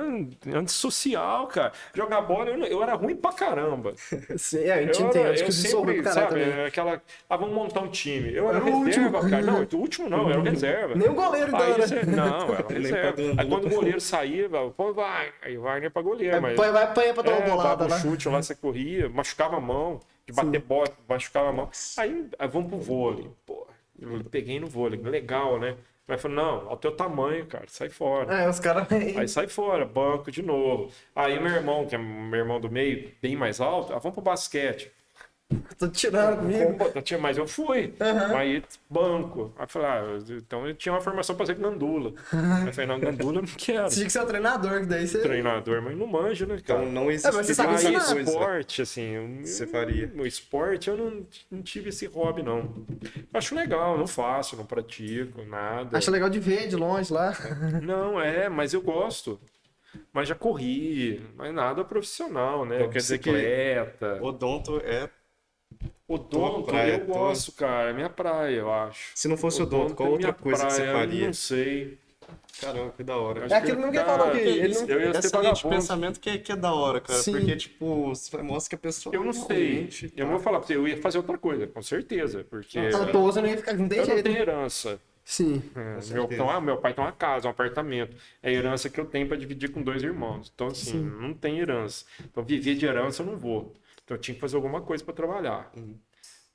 antissocial, cara. Jogar bola, eu era ruim pra caramba. Sim, a gente entende. Acho que isso sorriu sempre, pro caralho sabe, também. vamos montar um time. Eu era Era o reserva, último. cara. Não, o último não, eu era o reserva. Nem o goleiro, Aí então, né? Não, eu era o Nem reserva. pra Aí quando o goleiro saía, pô, vai. Aí o Wagner pra goleiro, mas... Vai apanhar pra dar uma bolada dava um lá. chute lá, você corria, machucava a mão, de bater bola, machucava a mão. Aí vamos pro vôlei. Pô, eu peguei no vôlei, legal, né? Mas falou, não, ao teu tamanho, cara, sai fora. Os caras. Aí sai fora, banco de novo. Aí meu irmão, que é meu irmão do meio, bem mais alto, vamos pro basquete. Tô tirando comigo. Mas eu fui. Aí, banco. Aí eu falei, então eu tinha uma formação pra ser gandula. Aí eu falei, não, gandula eu não quero. Você tinha que ser o treinador, que daí você. Treinador, mas não manjo, né, cara? Então não mas você existe sabe essa ensinar. coisa. Esporte, assim, Você faria. no esporte eu não tive esse hobby, não. Acho legal, não faço, não pratico, nada. Acho legal de ver de longe lá. Não, mas eu gosto. Mas já corri, mas nada profissional, né? Então quer dizer que Bicicleta. Odonto é. Odonto, praia, eu gosto, cara. É minha praia, eu acho. Se não fosse odonto, qual é outra minha coisa que você praia, faria? Não sei. Caramba, que da hora. Acho É aquilo mesmo que ele falou aqui. Ele não... Eu ia ser Esse vagabundo. pensamento que é da hora, cara. Sim. Porque, tipo, mostra que a pessoa. Eu não sei. realmente Eu não vou falar pra você, eu ia fazer outra coisa, com certeza. Porque A tosa não ia ficar. Não tem eu não jeito. tenho herança. Sim. Meu pai tem uma casa, um apartamento. É a herança que eu tenho para dividir com 2 irmãos. Então, assim, não tem herança. Então, viver de herança eu não vou. Então, eu tinha que fazer alguma coisa para trabalhar.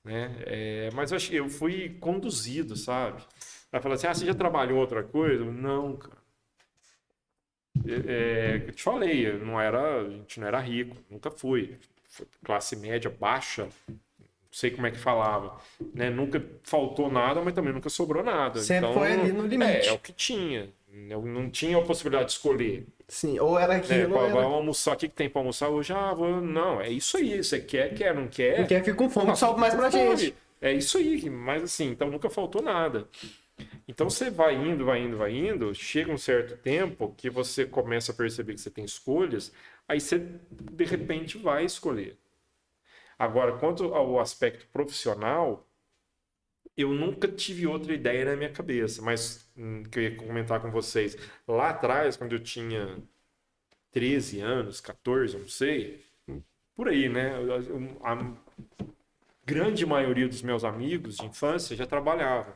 Né? Mas eu fui conduzido, sabe? Ela falou assim: você já trabalhou em outra coisa? Não, cara. Eu te falei, a gente não era rico, nunca fui. Foi classe média baixa. Não sei como é que falava, né? Nunca faltou nada, mas também nunca sobrou nada. Sempre Então, foi ali no limite. É o que tinha. Eu não tinha a possibilidade de escolher. Sim. Ou era Né? aquilo, ou Vamos era. almoçar, o que tem para almoçar hoje? Não, é isso aí. Você quer, não quer? Não quer ficar com fome, sobe mais pra Fome. gente. É isso aí, mas assim, então nunca faltou nada. Então você vai indo, chega um certo tempo que você começa a perceber que você tem escolhas, aí você de repente vai escolher. Agora, quanto ao aspecto profissional, eu nunca tive outra ideia na minha cabeça, mas que eu ia comentar com vocês. Lá atrás, quando eu tinha 13 anos, 14, eu não sei, por aí, né? A grande maioria dos meus amigos de infância já trabalhava.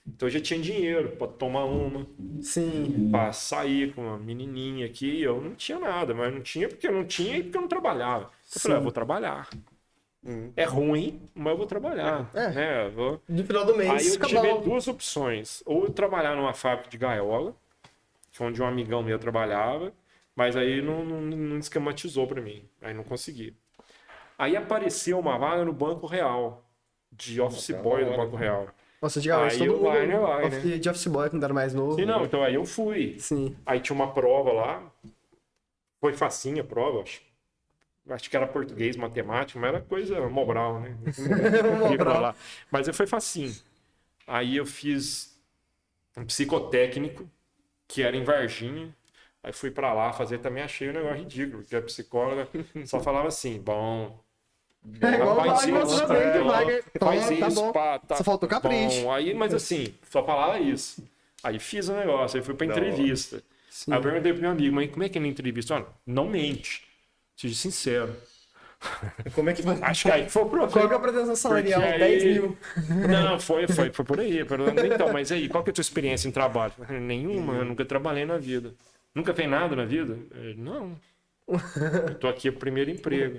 Então eu já tinha dinheiro para tomar uma, Sim. para sair com uma menininha aqui. Eu não tinha nada, mas não tinha porque eu não tinha e porque eu não trabalhava. Eu falei, vou trabalhar. É ruim, mas eu vou trabalhar. Né? No final do mês, Aí eu fica tive bom. 2 opções. Ou eu trabalhar numa fábrica de gaiola, onde um amigão meu trabalhava, mas aí não esquematizou para mim. Aí não consegui. Aí apareceu uma vaga no Banco Real, de office boy do Banco Real. Nossa, antigamente Aí todo o Wagner mundo vai, né? de office boy quando era mais novo. E não, então aí eu fui. Sim. Aí tinha uma prova lá, foi facinha a prova, acho que era português, matemática, mas era coisa Mobral, né? Mobral. Mas foi facinho. Aí eu fiz um psicotécnico, que era em Varginha. Aí fui pra lá fazer, também achei um negócio ridículo, porque a psicóloga só falava assim, bom... É igual o faz Wagner isso, outra vez, o Wagner. faz Tá isso, bom. pá, tá Só faltou capricho. bom. Aí, mas assim, só falava isso. Aí fiz o negócio, aí fui pra entrevista. Sim. Aí eu perguntei pro meu amigo, mas como é que é na entrevista? Olha, não mente, seja sincero. Como é que vai? Acho que aí foi o Qual que é problema. a pretensão salarial? Porque aí- 10 mil. Não, foi por aí. Então, mas aí, qual que é a tua experiência em trabalho? Nenhuma, eu nunca trabalhei na vida. Nunca fez nada na vida? Não. Eu tô aqui, é o primeiro emprego.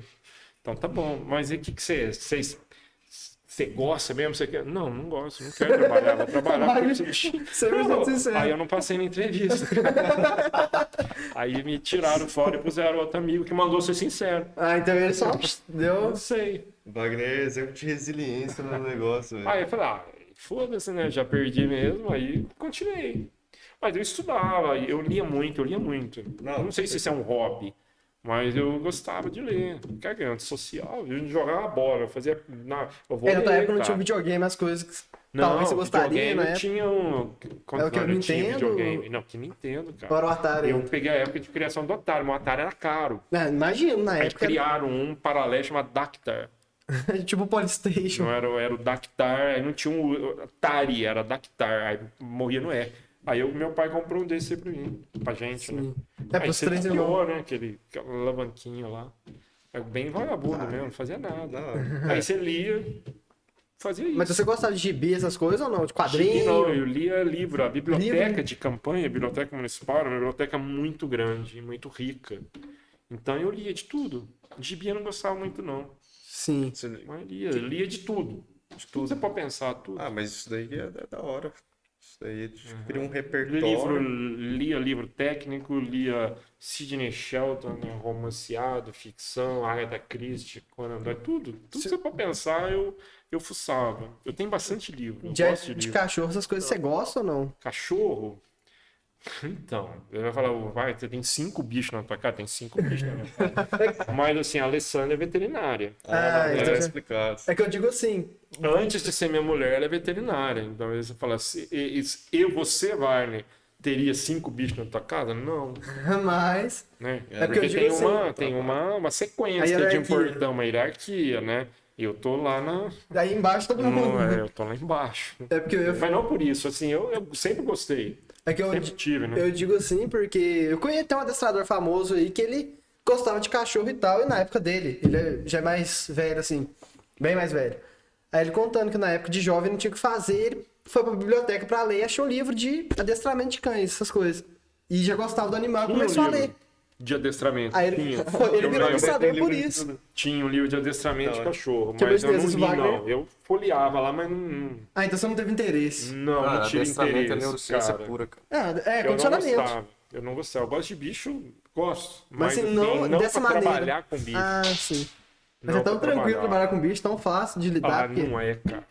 Então tá bom. Mas e o que você Você gosta mesmo? Você quer? Não, não gosto, não quero trabalhar. Vou trabalhar porque eu preciso... 100% sincero. Aí eu não passei na entrevista. Aí me tiraram fora e puseram outro amigo que mandou ser sincero. Ah, então ele só deu. Não sei. Wagner é exemplo de resiliência no negócio, velho. Aí eu falei, foda-se, né? Já perdi mesmo, aí continuei. Mas eu estudava, eu lia muito, eu lia muito. Não, Não sei se isso é um hobby, mas eu gostava de ler. Cagando, social, eu jogava bola, eu fazia. Eu vou É, na tua ler, época não tinha cara. videogame, as coisas que Não, talvez você gostaria, videogame né? eu tinha um... Quando É o que, eu não tinha Nintendo? videogame. Não, que Nintendo, cara. Para o Atari. Eu peguei a época de criação do Atari, mas o Atari era caro. Ah, imagino, na Aí época. criaram um paralelo chamado Dactar. Tipo Polystation. Não era o Dactar, aí não tinha o Atari, era Dactar, aí morria no E. Aí meu pai comprou um desse pra mim, pra gente, né? É Aí pros você três irmãos. criou, né? Aquela alavanquinha lá. É bem vagabundo mesmo, não fazia nada. Não. Aí você lia, fazia isso. Mas você gostava de gibi, essas coisas ou não? De Gibi, quadrinho? não, eu lia livro. A biblioteca Livro? de campanha, a biblioteca municipal, era uma biblioteca muito grande, muito rica. Então eu lia de tudo. Gibi eu não gostava muito, não. Sim. Mas eu lia de tudo. De tudo você pode pensar, tudo. Ah, mas isso daí é da hora. Isso daí cria um Livro, repertório. lia livro técnico, lia Sidney Sheldon, né, romanceado, ficção, Agatha Christie, Conan Doyle, tudo. Tudo que você pode pensar, eu fuçava. Eu tenho bastante livro, eu gosto de De livro. cachorro, essas coisas você gosta ou não? Cachorro? Então, eu ia falar, vai, você tem 5 bichos na tua casa? Tem 5 bichos na minha casa. Mas assim, a Alessandra é veterinária. Ah, Não, então é já- explicado. É que eu digo assim. Antes de ser minha mulher, ela é veterinária. Então você fala assim, você, Varney, teria 5 bichos na tua casa? Não, Mas. né? É porque Porque eu digo assim, tem uma a sequência de hierarquia. importância, uma hierarquia, né? Eu tô lá Daí embaixo todo mundo. eu tô lá embaixo. É porque eu, Mas não por isso, assim, eu sempre gostei. é que eu, Sempre tive, né? eu digo assim porque eu conheço tem um adestrador famoso aí que ele gostava de cachorro e tal, e na época dele, já é mais velho, assim, bem mais velho. Aí ele contando que na época de jovem não tinha o que fazer, ele foi pra biblioteca pra ler e achou um livro de adestramento de cães, essas coisas. E já gostava do animal e Tinha um começou a livro ler. de adestramento. Aí ele, Tinha. ele virou Eu adestrador lembro por de isso. tudo. Tinha um livro de adestramento de Não, cachorro, Tinha mas eu não certeza, li, Wagner? não. Eu folheava lá, mas Ah, então você não teve interesse. não Ah, tive adestramento é interesse, neurociência cara. pura, cara. Ah, é Eu não condicionamento. gostava. Eu não gostava. Eu gosto de bicho, gosto. Mas assim, assim, não dessa pra maneira. trabalhar com bicho. Ah, sim. Mas Não é tão pra tranquilo trabalhar com bicho, tão fácil de lidar. Ah, porque... não é, cara.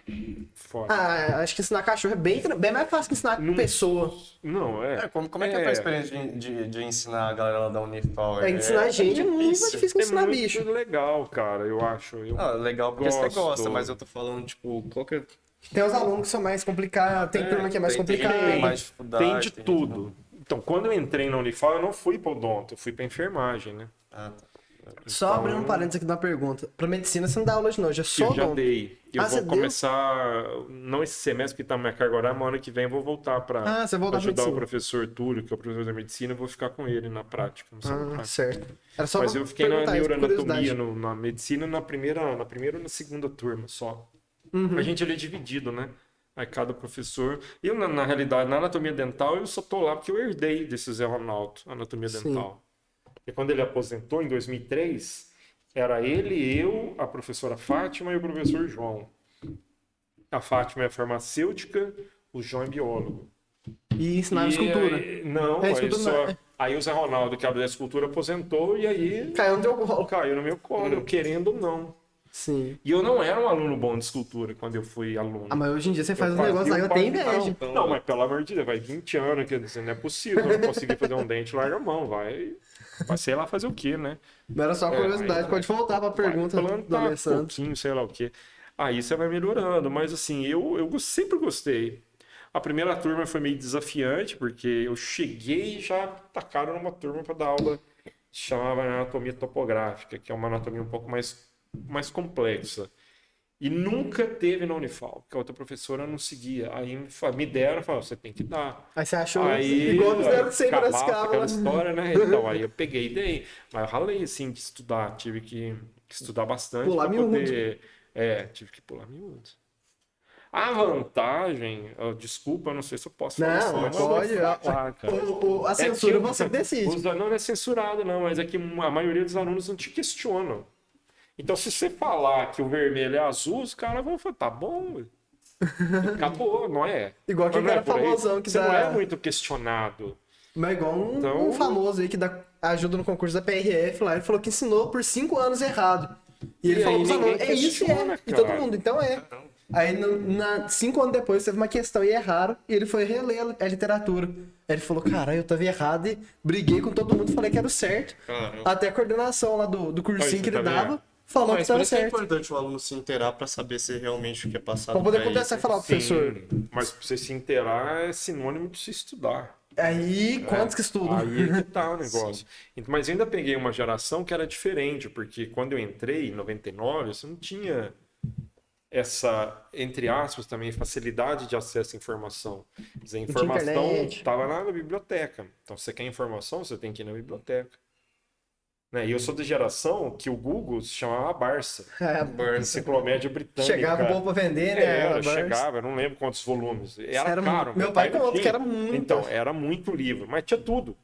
Fora. Ah, acho que ensinar cachorro é bem mais fácil que ensinar Não- pessoa. Não, é. Como é que é a tua experiência de ensinar a galera lá da Unifal? É, ensinar gente é muito mais difícil que É ensinar muito bicho. legal, cara, eu acho. Ah, legal porque você Gosto. gosta, mas eu tô falando, tipo, qual que é... Tem os alunos que são mais complicados, tem turma que é mais complicada. Tem mais dificuldade. Tem de tem tudo. Então, quando eu entrei na Unifal, eu não fui pra odonto, eu fui pra enfermagem, né? Ah, tá. Só Então, abrindo um parênteses aqui na pergunta. Pra medicina você não dá aula de novo, já só Eu já odonto. dei. Eu Ah, você vou deu? começar, não esse semestre que tá na minha carga horária, mas ano que vem eu vou voltar para Ah, você volta pra ajudar o medicina. professor Túlio, que é o professor da medicina, eu vou ficar com ele na prática. No salão Ah, prático. certo. Era só Mas pra eu fiquei na perguntar isso, por neuroanatomia, curiosidade. na medicina, na primeira e na segunda turma só. Uhum. A gente ali é dividido, né? Aí cada professor. Eu, na realidade, na anatomia dental, eu só tô lá porque eu herdei desse Zé Ronaldo, anatomia Sim. dental. E quando ele aposentou, em 2003, era ele, eu, a professora Fátima e o professor João. A Fátima é farmacêutica, o João é biólogo. E ensinava E escultura. aí- não, É, aí escultura só. não, é. Aí o Zé Ronaldo, que era da escultura, aposentou e aí Caiu no teu colo. caiu no meu colo, eu querendo ou não. Sim. E eu não era um aluno bom de escultura quando eu fui aluno. Ah, mas hoje em dia você faz Eu um negócio lá, fazia eu tenho quase- inveja. Não, mas pelo amor de Deus, vai 20 anos, quer dizer, não é possível não conseguir fazer um dente, larga a mão, vai sei lá fazer o quê, né? Não era só curiosidade, aí- pode voltar pra pergunta Vai do plantar Alessandro. pouquinho, sei lá o quê. Aí você vai melhorando, mas assim, eu sempre gostei. A primeira turma foi meio desafiante, porque eu cheguei e já tacaram numa turma para dar aula, chamava anatomia topográfica, que é uma anatomia um pouco mais complexa. E nunca teve na Unifal, porque a outra professora não seguia. Aí me deram e falaram, você tem que dar. Aí você achou Aí, igual fizeram sempre nas acabava aquela escala. história, né? Então, aí eu peguei e dei. Mas eu ralei, assim, de estudar. Tive que estudar bastante. Pular pra miúdo. poder... tive que pular miúdo. A vantagem... desculpa, eu não sei se eu posso falar Não, isso. mas eu pode. vou falar, cara. A censura É que você que decide. não é censurado, não, mas é que a maioria dos alunos não te questionam. Então, se você falar que o vermelho é azul, os caras vão falar, tá bom, ué. Acabou, não é? Igual aquele Mas não cara é por aí. famosão que Você dá... não é muito questionado. Mas igual um, Então- um famoso aí que dá ajuda no concurso da PRF lá, ele falou que ensinou por 5 anos errado. E ele E falou aí pros ninguém alunos, é isso, questiona, é. E todo cara. mundo, então é. Aí, 5 anos depois, teve uma questão e erraram, e ele foi reler a literatura. Aí ele falou, cara, eu tava errado e briguei com todo mundo, falei que era o certo. Caramba. Até a coordenação lá do cursinho Aí, que você ele tá vendo? dava, falou Mas que por tava isso que é certo. importante o aluno se inteirar para saber se realmente quer passar Pra poder pra contestar e ele. falar, ó, professor, Sim, mas pra você se inteirar é sinônimo de se estudar. aí quantos que estudam? Aí é que tá o negócio. Mas eu ainda peguei uma geração que era diferente, porque quando eu entrei em 99, você não tinha essa, entre aspas, também facilidade de acesso à informação. Quer dizer, a tinha informação internet. estava lá na biblioteca. Então, se você quer informação, você tem que ir na biblioteca. Né? E eu sou da geração que o Google se chamava Barça. Enciclopédia Britânica. Chegava o povo pra vender, né? Era, a Barça. chegava, eu não lembro quantos volumes. Era Era caro. muito. Meu pai não conta tinha. que era muito. Então, era muito livro, mas tinha tudo.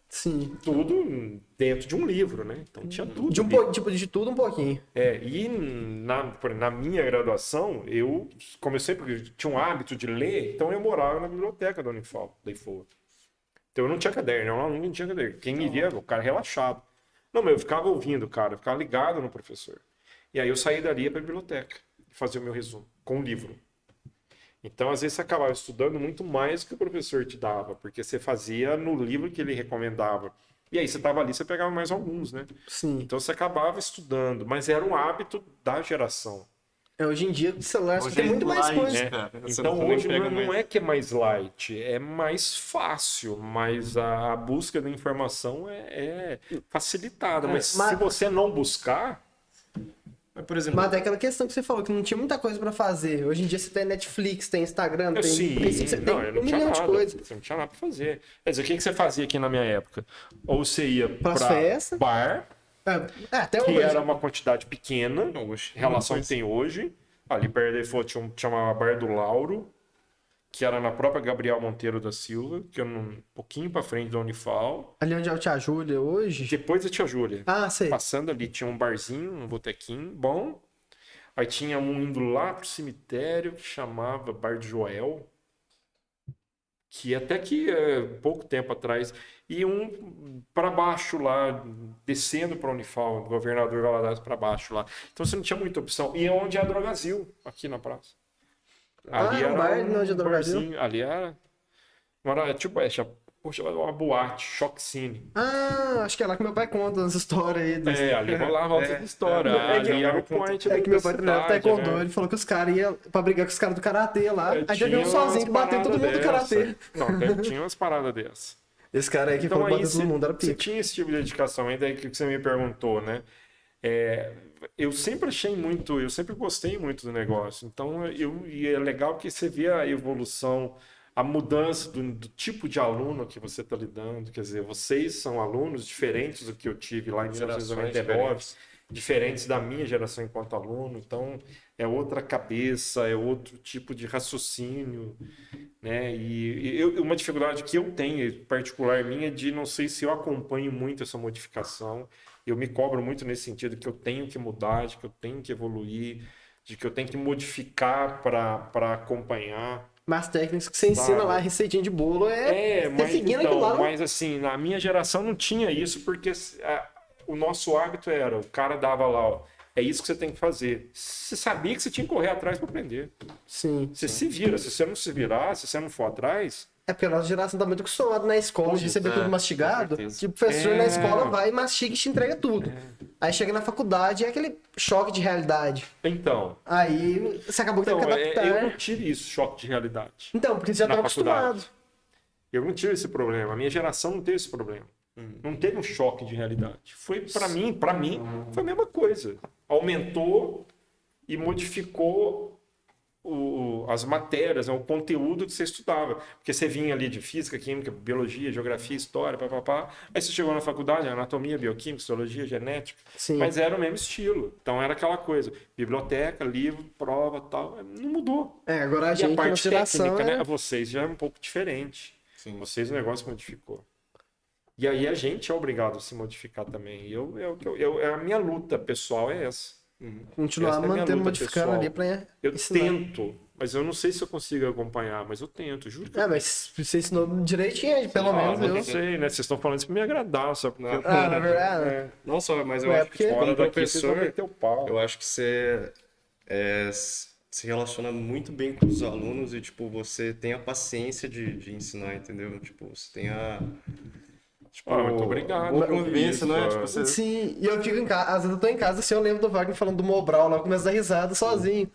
Sim. Tudo dentro de um livro, né? Então tinha tudo. De ali. tipo, de tudo um pouquinho. E na minha graduação, como eu sempre tinha um hábito de ler, então eu morava na biblioteca da Unifal, da IFOA. Então eu não tinha caderno, eu não tinha caderno. Quem me via, o cara relaxado. Não, mas eu ficava ouvindo, cara, eu ficava ligado no professor. E aí eu saí dali para a biblioteca, fazer o meu resumo, com o livro. Então, às vezes, você acabava estudando muito mais do que o professor te dava, porque você fazia no livro que ele recomendava. E aí você estava ali, você pegava mais alguns, né? Sim. Então você acabava estudando, mas era um hábito da geração. Hoje em dia, o celular Hoje tem é muito mais light, coisa. né? Cara, você Então nem hoje pega não mais. é que é mais light, é mais fácil, mas a busca da informação é facilitada. Mas se você não buscar, Mas, por exemplo, Mas até aquela questão que você falou, que não tinha muita coisa pra fazer. Hoje em dia você tem Netflix, tem Instagram, tem sim, Facebook, você tem eu não um tinha milhão de nada, coisas. você não tinha nada pra fazer. Quer dizer, o que você fazia aqui na minha época? Ou você ia Pras pra festas. bar, Até que hoje. era uma quantidade pequena, hoje, em relação ao que tem hoje. Ali perto da IFOA tinha chamava Bar do Lauro, que era na própria Gabriel Monteiro da Silva, que é um pouquinho pra frente da Unifal. Ali onde é o Tia Júlia hoje. Depois da Tia Júlia. Ah, sei. Passando ali tinha um barzinho, um botequinho bom. Aí tinha um indo lá pro cemitério que chamava Bar do Joel, que até que pouco tempo atrás, e um para baixo lá, descendo para Unifal, Governador Valadares para baixo lá. Então você não tinha muita opção. E onde é a Drogazil, aqui na praça. Ali é um era bar onde é a Drogazil? barzinho, ali era tipo, uma boate, Choque Cine. Ah, acho que é lá que meu pai conta as histórias aí. Ali rolava outra história. Ali era o point É que meu pai treinava cidade, taekwondo, né? ele falou que os caras iam pra brigar com os caras do karatê lá. Aí já Tinha veio um sozinho que umas bateu todo mundo do paradas karatê. dessa. Não, tinha umas paradas dessas. Esse cara aí que Então falou que aí bateu todo mundo, era você pica. tinha esse tipo de dedicação, ainda aí que você me perguntou, né? Eu sempre eu sempre gostei muito do negócio. Então, e é legal que você vê a evolução, a mudança do tipo de aluno que você está lidando. Quer dizer, vocês são alunos diferentes do que eu tive lá em Gerações 1999, diferentes da minha geração enquanto aluno. Então, é outra cabeça, é outro tipo de raciocínio, né? Uma dificuldade que eu tenho, particular minha, de não sei se eu acompanho muito essa modificação. Eu me cobro muito nesse sentido que eu tenho que mudar, de que eu tenho que evoluir, de que eu tenho que modificar para acompanhar. Mas técnicos que você ensina Sabe? lá, receitinha de bolo, você Mas, seguindo aquilo lá. mas assim, na minha geração não tinha isso, porque o nosso hábito era, o cara dava lá, ó, é isso que você tem que fazer. Você sabia que você tinha que correr atrás para aprender. Sim. Você se vira, se você não se virar, se você não for atrás, É porque a nossa geração tá muito acostumada na escola de receber tudo mastigado. com certeza. Que o professor na escola vai, mastiga e te entrega tudo. Aí chega na faculdade é aquele choque de realidade. então... Aí você acabou tendo que adaptar. eu não tive isso, choque de realidade. Então, porque você já na estava faculdade. acostumado. Eu não tive esse problema. A minha geração não teve esse problema. Não teve um choque de realidade. Foi para mim, foi a mesma coisa. Aumentou e modificou as matérias, o conteúdo que você estudava. Porque você vinha ali de física, química, biologia, geografia, história, papapá. Aí você chegou na faculdade, anatomia, bioquímica, histologia, genética. Sim. Mas era o mesmo estilo. Então era aquela coisa. Biblioteca, livro, prova, tal. Não mudou. Agora a E a gente, nossa parte geração, técnica, né? Vocês já é um pouco diferente. Sim. Vocês o negócio modificou. E aí a gente é obrigado a se modificar também. A minha luta pessoal é essa. Continuar Essa é a minha mantendo, luta modificando pessoal. ali pra Eu ensinar. tento, mas eu não sei se eu consigo acompanhar, mas eu tento, juro que eu Mas você ensinou direitinho, pelo menos eu não eu. sei, né? Vocês estão falando isso pra me agradar, só porque Não. eu Na verdade. Não só, mas eu Ué, acho que porque- tipo, como fora daqui vocês vão professor, meter o pau. eu acho que você se relaciona muito bem com os alunos e, tipo, você tem a paciência de ensinar, entendeu? Tipo, você tem a... Tipo, Muito obrigado boa por convivência, isso, né? ó. Tipo, você... Sim, e eu fico em casa, às vezes eu tô em casa, assim, eu lembro do Wagner falando do Mobral lá, eu começo a dar risada sozinho.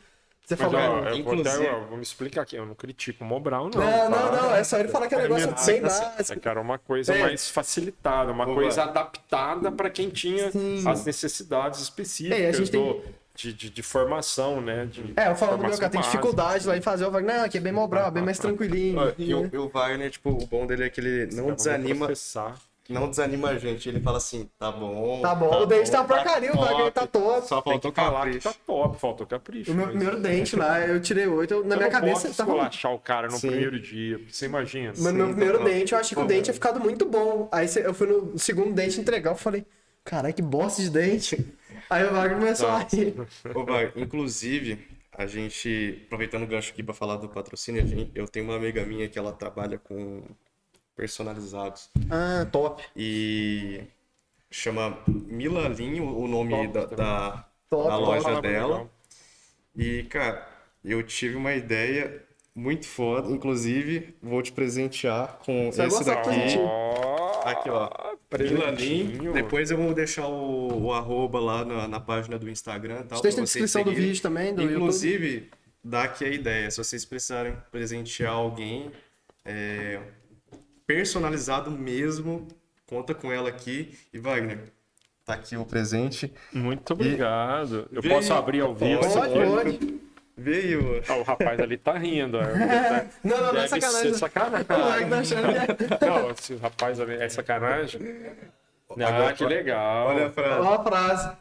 Você Mas, falou, ó, eu vou inclusive- vou me explicar aqui, eu não critico o Mobral, não. não, é só ele falar que é um negócio bem É básico. que era uma coisa É. mais facilitada, uma Ô, coisa vai. adaptada para quem tinha Sim. as necessidades específicas É, a gente tem- de formação, né? Eu falando do meu formação cara, tem básica. dificuldade lá em fazer, o Wagner, não, aqui é bem Mobral, bem mais tranquilinho. Ó, e o Wagner, tipo, o bom dele é que ele não Vamos desanima, processar. não desanima a gente. Ele fala assim, tá bom. Tá bom, o dente tá uma porcaria, o top. Wagner tá top. Só Tem faltou que falar que capricho. tá top, faltou capricho. O meu mas primeiro dente lá, eu tirei 8, na eu minha não cabeça posso tava... esculachar o cara no Sim. primeiro dia, você imagina. Mas no meu Sim, primeiro tá dente, eu achei que o dente ia ficado muito bom. Aí eu fui no segundo dente entregar, eu falei, caralho, que bosta de dente. Aí o Wagner começou a rir. Ô, Wagner, inclusive, a gente, aproveitando o gancho aqui pra falar do patrocínio, eu tenho uma amiga minha que ela trabalha com personalizados Ah, top. e chama Milalinho o nome Top, da Top, loja top, dela. legal. E, cara, eu tive uma ideia muito foda. Inclusive, vou te presentear com Você vai esse gostar do daqui. presentinho. Aqui, ó. Milalim. Presentinho. Depois eu vou deixar o arroba lá na página do Instagram. Tal, Deixa pra na vocês descrição do seguirem. vídeo também, do YouTube. Inclusive, dá aqui a ideia. Se vocês precisarem presentear alguém personalizado mesmo, conta com ela aqui. E, Wagner, tá aqui o presente. Muito obrigado. Eu Veio- posso abrir ao vivo isso Pode, aqui? pode. Veio. Ah, o rapaz ali tá rindo. ó. Não é Deve sacanagem. ser sacanagem. O Wagner tá achando que é... Não, se o rapaz ali é sacanagem. Ah, que legal. Olha a frase. Olha a frase.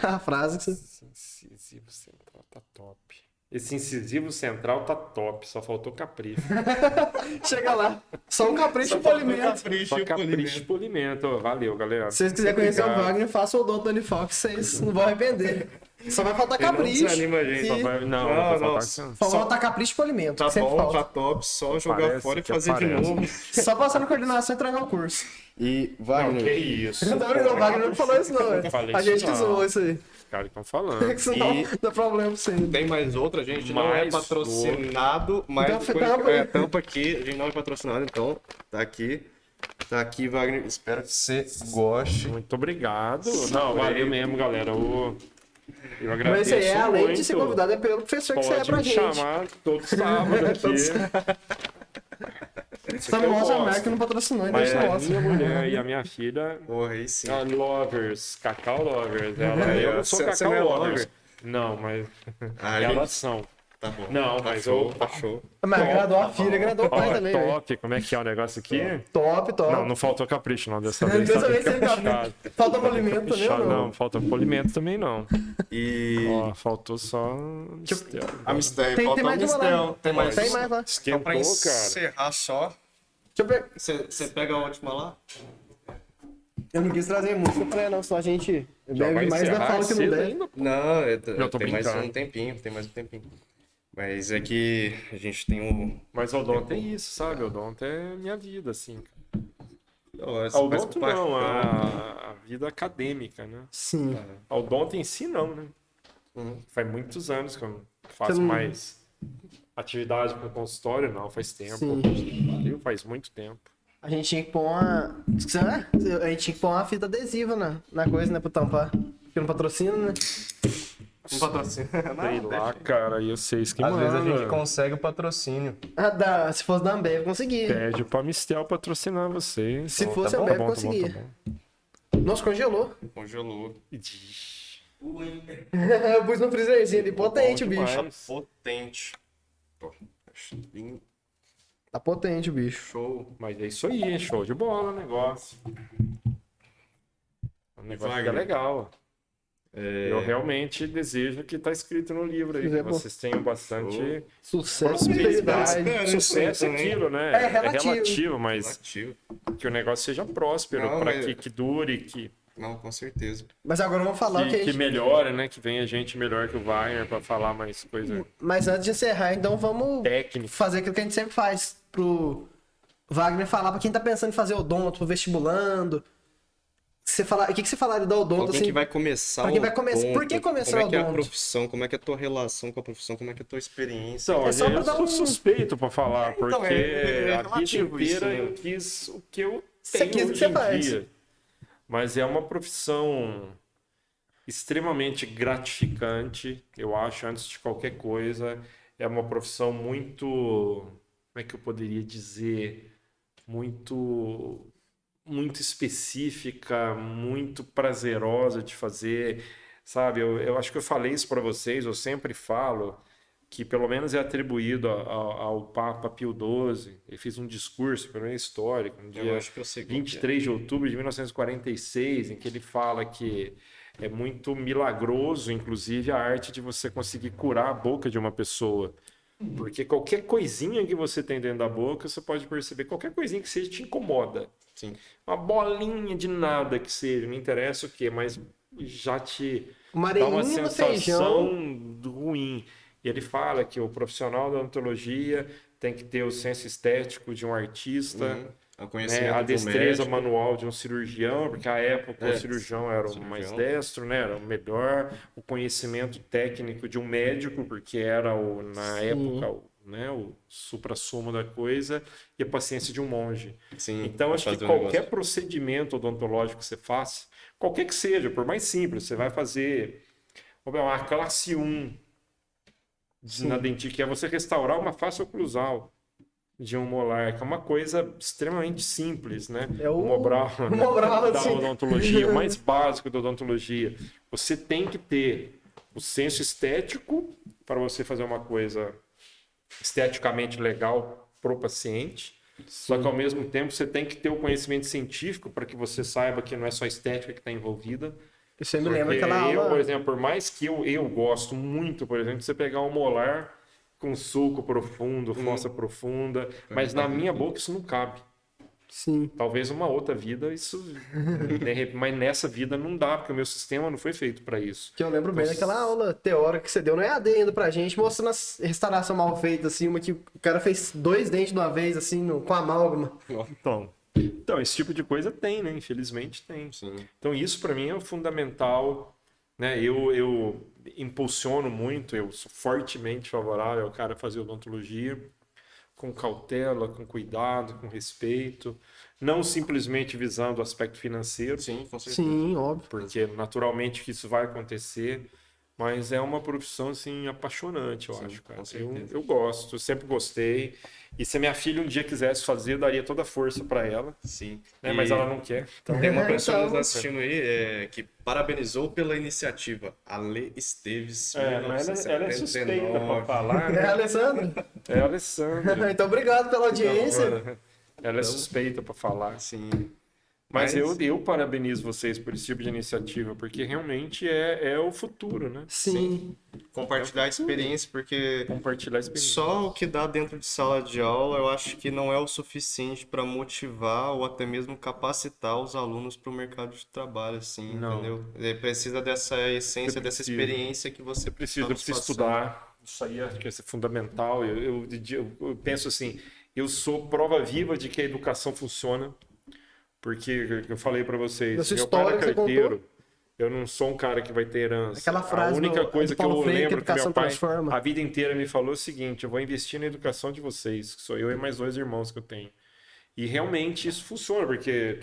A frase que você... Esse incisivo central tá top. Esse incisivo central tá top, só faltou capricho. Chega lá. Só um capricho e polimento. Capricho Só e capricho polimento. e polimento. Ó, valeu, galera. Se vocês quiserem conhecer o Obrigado. Wagner, faça o odonto do Unifox, vocês não vão arrepender. Só vai faltar Ele não capricho. desanima a gente. e- Só vai- Não, Não, vai não. faltar Só falta capricho e polimento, Tá que sempre bom, falta. tá top, só jogar Parece fora e que fazer de aparece. novo. Só passar na coordenação e entregar o curso. E, Não, Wagner, que isso. Não, o Wagner não falou isso, não. Não falei A isso, gente que não. zoou isso aí. Os caras estão falando. Que senão E- dá problema pra você. tem mais outra, a gente não é Mais patrocinado, mas Então, depois, tampa. tampa aqui, a gente não é patrocinado, então tá aqui. Tá aqui, Wagner. Espero que você goste. Muito obrigado. Não, valeu mesmo, galera. Eu agradeço Mas isso aí, além muito. de ser convidado, é pelo professor que você é Pode pra me gente. chamar todo sábado aqui. Só não mostra a marca que não patrocinou, então Mas deixa a mostra. minha mulher e a minha filha, Porra, aí sim. a Lovers, Cacau Lovers. Eu não sou Você Cacau não é Lovers. lover? Não, mas Ah, elas são. tá bom. Não, tá mas show, eu- tá show. Mas agradou a filha, agradou o pai Ó, também. velho. top. Como é que é o negócio aqui? Top, top. Não, não faltou capricho, não. Dessa vez Dessa tá vez tem caprichado. capricho. Falta polimento também ou Caprichado, não? não, falta polimento também não. E Ó, faltou só. Mistério. a Mistério, Tem falta mais o uma lá. Mistel. Tem mais Tem uma. mais lá. Só pra Esquentou, cara. encerrar só. Deixa eu ver. Você pega a última lá? Eu não quis trazer música pra ela, não, só a gente Já vai bebe mais da encerrar fala que não cedo der. ainda? Não, Eu tô tem mais brincando. um tempinho, tem mais um tempinho. Mas é que a gente tem um... Mas o odonto é isso, sabe? O odonto é minha vida, assim. Ó, A essa faz odonto com não, paixão. a vida acadêmica, né? Sim. A odonto em si não, né? Uhum. Faz muitos anos que eu faço Você não- mais atividade com consultório, não, faz tempo. Sim. Viu? Faz muito tempo. A gente tinha que pôr uma. A gente tinha que pôr uma fita adesiva na coisa, né? Pra tampar. Porque não patrocina, né? Um patrocínio. Sei lá, cara, e vocês que Às vezes a mandam. gente consegue o patrocínio. Se fosse da Ambev, eu conseguia. Pede pra Mistel patrocinar vocês. Se Tá fosse bom, a tá Ambev, bom, conseguia. tá bom. Nossa, congelou. Congelou. Eu pus no freezerzinho ali, potente o Bom bicho. demais. Potente. Pô, acho bem Tá potente o bicho. show. Mas é isso aí, show de bola o negócio. O negócio Wagner, fica legal. É, Eu realmente desejo que tá escrito no livro aí, que Quiser, pô. vocês tenham bastante Sucesso. prosperidade. Espero, Sucesso é também. aquilo, né? É relativo. mas relativo. que o negócio seja próspero, Não, para mas- que dure, que Não, com certeza. Mas agora vamos falar o que a Que gente... melhora, né? Que venha gente melhor que o Wagner pra falar mais coisa Mas antes de encerrar, então vamos técnica. fazer aquilo que a gente sempre faz pro Wagner falar pra quem tá pensando em fazer odonto, pro vestibulando. O que você falaria da odonto, Alguém assim? que vai começar Pra quem vai o começar- odonto, por que começar como é que é a odonto? profissão, como é que é a tua relação com a profissão, como é que é a tua experiência. Então, É só pra eu dar sou um- suspeito pra falar, porque Então, é a vida relativo isso, inteira né? eu quis o que eu Você tenho quis o que hoje você em faz. dia. Mas é uma profissão extremamente gratificante, eu acho, antes de qualquer coisa. É uma profissão muito, como é que eu poderia dizer, muito específica, muito prazerosa de fazer, sabe? Eu acho que eu falei isso para vocês, eu sempre falo que pelo menos é atribuído ao Papa Pio XII. Ele fez um discurso, pelo menos histórico, no Eu dia acho que eu sei qual que é. 23 de outubro de 1946, em que ele fala que é muito milagroso, inclusive, a arte de você conseguir curar a boca de uma pessoa. Porque qualquer coisinha que você tem dentro da boca, você pode perceber, qualquer coisinha que seja te incomoda. Sim. Uma bolinha de nada que seja, não interessa o que, mas já te Uma dá uma areinha no sensação feijão. ruim. E ele fala que o profissional da odontologia tem que ter o senso estético de um artista, O né, conhecimento a do destreza médico. manual de um cirurgião, porque à época o É, cirurgião era o cirurgião. mais destro, né, era o melhor, o conhecimento técnico de um médico, porque era na época o suprassumo da coisa, e a paciência de um monge. Sim, Então, acho que fazer um qualquer negócio. procedimento odontológico que você faça, qualquer que seja, por mais simples, você vai fazer uma classe 1 na dentística, que é você restaurar uma face oclusal de um molar, que é uma coisa extremamente simples, né? É o Mobral, o Mobral, da assim. odontologia, o mais básico da odontologia. Você tem que ter o senso estético para você fazer uma coisa esteticamente legal para o paciente. Só que ao mesmo tempo você tem que ter o conhecimento científico para que você saiba que não é só estética que está envolvida. Você me lembra Porque aquela eu, aula... por exemplo, por mais que eu gosto muito, por exemplo, de você pegar um molar com sulco profundo, fossa profunda, mas na minha boca isso não cabe. Sim. Talvez uma outra vida isso, mas nessa vida não dá, porque o meu sistema não foi feito para isso. Que eu lembro bem daquela aula teórica que você deu no EAD ainda pra gente, mostrando a restauração mal feita, assim, uma que o cara fez 2 dentes de uma vez, assim, com amálgama. Então, esse tipo de coisa tem, né? Infelizmente tem. Sim. Então, isso para mim é o fundamental, né? Eu impulsiono muito, eu sou fortemente favorável ao cara fazer odontologia com cautela, com cuidado, com respeito, não simplesmente visando o aspecto financeiro, Sim, com certeza. Sim, óbvio. porque naturalmente que isso vai acontecer, mas é uma profissão assim apaixonante, eu acho, cara. com certeza. Eu gosto, eu sempre gostei. E se a minha filha um dia quisesse fazer, eu daria toda a força para ela, Sim. né? E Mas ela não quer. Então, tem uma pessoa Então, nos assistindo aí que parabenizou pela iniciativa. Ale Esteves, mas ela é suspeita para 1979. falar, É, né? Alessandro? É a Alessandra. Então, obrigado pela audiência. Ela é suspeita para falar. Sim. Mas eu parabenizo vocês por esse tipo de iniciativa, porque realmente é o futuro, né? Sim. Compartilhar a experiência, porque Compartilhar a experiência. só o que dá dentro de sala de aula eu acho que não é o suficiente para motivar ou até mesmo capacitar os alunos para o mercado de trabalho, assim, Não. entendeu? Ele precisa dessa essência, dessa preciso. experiência que você Eu preciso passando. estudar. Isso aí acho que vai ser fundamental. Eu penso assim, eu sou prova viva de que a educação funciona, porque eu falei para vocês, Dessa meu pai história era que você carteiro. Eu não sou um cara que vai ter herança. Aquela frase a única do coisa que Paulo eu Freire, que a lembro que educação meu pai transforma. a vida inteira me falou é o seguinte: eu vou investir na educação de vocês, que sou eu e mais 2 irmãos que eu tenho. E realmente isso funciona, porque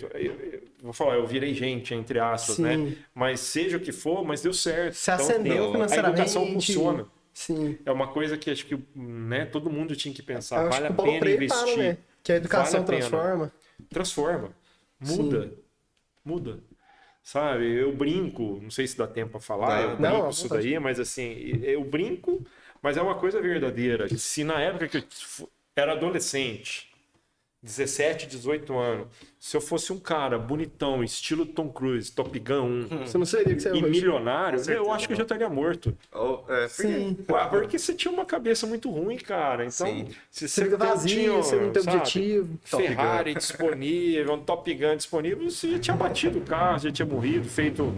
vou falar, eu virei gente, entre aspas, Sim. né? Mas seja o que for, mas deu certo. Se acendeu a financeiramente. educação funciona. Sim. É uma coisa que acho que, né, todo mundo tinha que pensar. Eu acho Vale que a o Paulo pena Freire investir. fala, né? Que a educação Vale a pena. transforma. Transforma. Muda. Sabe? Eu brinco, não sei se dá tempo para falar, eu Não, brinco à isso vontade. daí, mas assim, eu brinco, mas é uma coisa verdadeira. Se na época que eu era adolescente, 17, 18 anos, se eu fosse um cara bonitão, estilo Tom Cruise, Top Gun 1, Você não seria o que você é e hoje. milionário, certeza eu acho que eu já estaria morto. Sim. Porque você tinha uma cabeça muito ruim, cara. Então, Sim. se Você fica vazio, você não tem sabe, objetivo. Ferrari disponível, um Top Gun disponível, você já tinha batido o carro, já tinha morrido, feito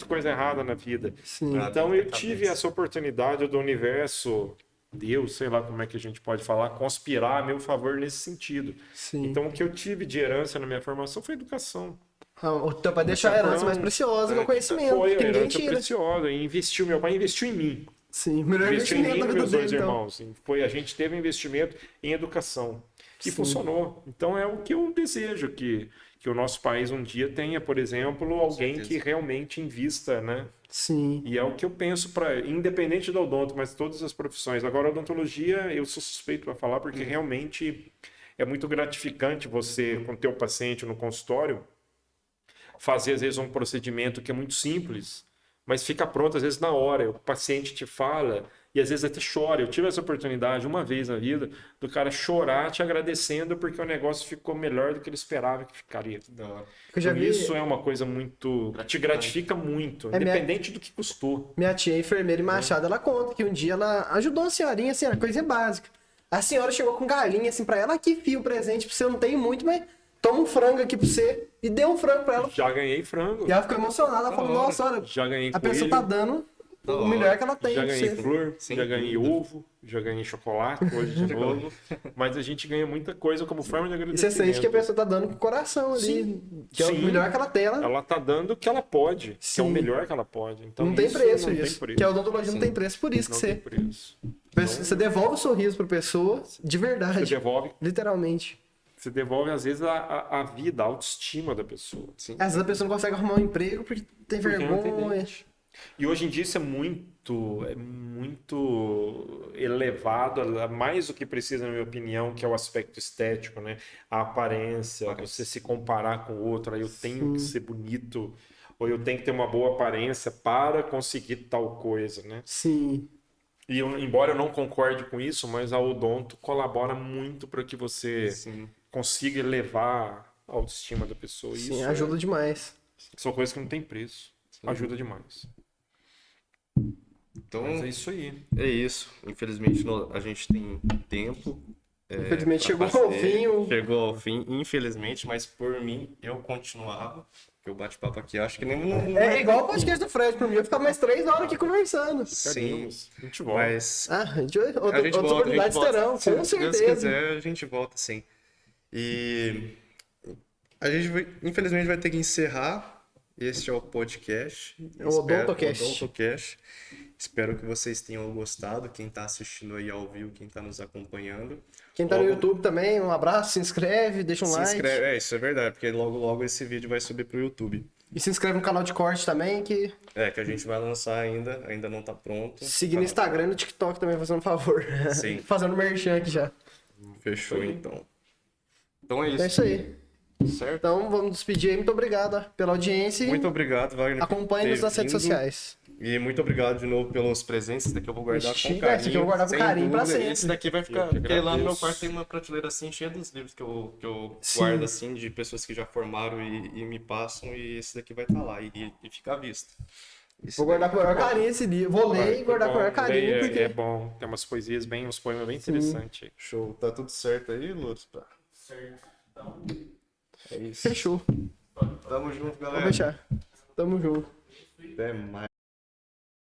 coisa errada na vida. Sim. Então eu tive essa oportunidade do universo, Deus, sei lá como é que a gente pode falar, conspirar a meu favor nesse sentido. Sim. Então o que eu tive de herança na minha formação foi educação. O teu pai deixou a herança mais preciosa, que é o conhecimento, Foi a que ninguém herança tira. preciosa. E investiu, meu pai investiu em mim. Sim, o melhor Investiu em investimento mim da e vida meus dele, dois então. irmãos. A gente teve um investimento em educação. E Sim. funcionou. Então é o que eu desejo que o nosso país um dia tenha, por exemplo, alguém certeza. que realmente invista, né? Sim. E é o que eu penso para, independente do odonto, mas todas as profissões. Agora, a odontologia, eu sou suspeito para falar, porque realmente é muito gratificante você, com o teu paciente no consultório, fazer, às vezes, um procedimento que é muito simples, mas fica pronto, às vezes, na hora. O paciente te fala e, às vezes, até chora. Eu tive essa oportunidade uma vez na vida do cara chorar te agradecendo porque o negócio ficou melhor do que ele esperava que ficaria. Da hora. Eu já Então, vi isso é uma coisa muito... te gratifica muito, É, independente do que custou. minha tia, enfermeira em Machado, ela conta que um dia ela ajudou a senhorinha, assim, era coisa básica. A senhora chegou com galinha, assim, pra ela, aqui, fio, presente pra você, eu não tenho muito, mas toma um frango aqui pra você. E deu um frango pra ela. Já ganhei frango. E ela ficou emocionada, ela falou, hora. nossa, olha, Já ganhei a coelho. pessoa tá dando Da o hora. melhor que ela tem Já pra ganhei você. flor, Sem já ganhei dúvida. ovo, já ganhei chocolate, hoje de novo. Mas a gente ganha muita coisa como forma de E você agradecimento. sente que a pessoa tá dando com o coração ali, Sim. que é o Sim. melhor que ela tem. Ela tá dando o que ela pode, que é Sim. o melhor que ela pode. Então, Não tem isso preço não isso. tem preço. Que a odontologia não tem preço, por isso que Não você, tem preço. você devolve o sorriso pra pessoa, de Você verdade, devolve, literalmente. às vezes, a vida, a autoestima da pessoa. Sim. Às vezes a pessoa não consegue arrumar um emprego porque tem Porque não tem vergonha. dente. E hoje em dia isso é muito elevado, mais do que precisa, na minha opinião, que é o aspecto estético, né? A aparência, você se comparar com o outro, aí eu tenho que ser bonito, ou eu tenho que ter uma boa aparência para conseguir tal coisa, né? Sim, E embora eu não concorde com isso, mas a odonto colabora muito para que você Sim. consiga elevar a autoestima da pessoa. E sim, isso ajuda demais. são coisas que não tem preço. Ajuda demais. Então, Mas é isso aí. é isso. Infelizmente, a gente tem tempo. Infelizmente pra chegou ao fazer. fim. Chegou ao fim, infelizmente, mas por mim, eu continuava. Porque o bate-papo aqui, eu acho que nem... É igual o podcast do Fred, por mim, eu ficava mais 3 horas aqui conversando. Sim, Ficaríamos. A gente volta. mas... Ah, A gente outras volta, a gente oportunidades volta. terão, Se com Deus certeza. quiser, a gente volta, sim. E a gente infelizmente vai ter que encerrar. Este é o podcast. É o Odontocast. Odontocast. Espero que vocês tenham gostado. Quem está assistindo aí ao vivo, quem está nos acompanhando. Quem tá no Logo- YouTube também, um abraço, se inscreve, deixa um Se like. inscreve. É, isso é verdade, porque logo esse vídeo vai subir pro YouTube. E se inscreve no canal de corte também, que Que a gente vai lançar ainda não tá pronto. seguir no Instagram e no TikTok também, fazendo um favor. Sim. Fazendo merchan aqui já. Fechou, então. Então é É isso, isso aí. certo? Então vamos despedir aí. Muito obrigado pela audiência. Muito obrigado, Wagner. por Acompanhe-nos ter nas redes vindo. sociais. E muito obrigado de novo pelos presentes. Esse daqui eu vou guardar Ixi, com esse carinho. aqui eu vou guardar com sem carinho pra dúvida. sempre. Esse daqui vai ficar. Eu que Porque lá no meu agradeço. quarto tem uma prateleira assim cheia dos livros que eu Sim. guardo assim, de pessoas que já formaram e me passam. E esse daqui vai estar lá e fica à vista. Esse Vou guardar com o maior carinho esse livro. Vou ler e guardar com o maior carinho, porque... É bom. Tem umas poesias bem, uns poemas bem interessantes. aí. Show. Tá tudo certo aí, Lutz? Certo. Então, É isso. Fechou. Tamo junto, Vou galera. fechar. Tamo junto. Até mais.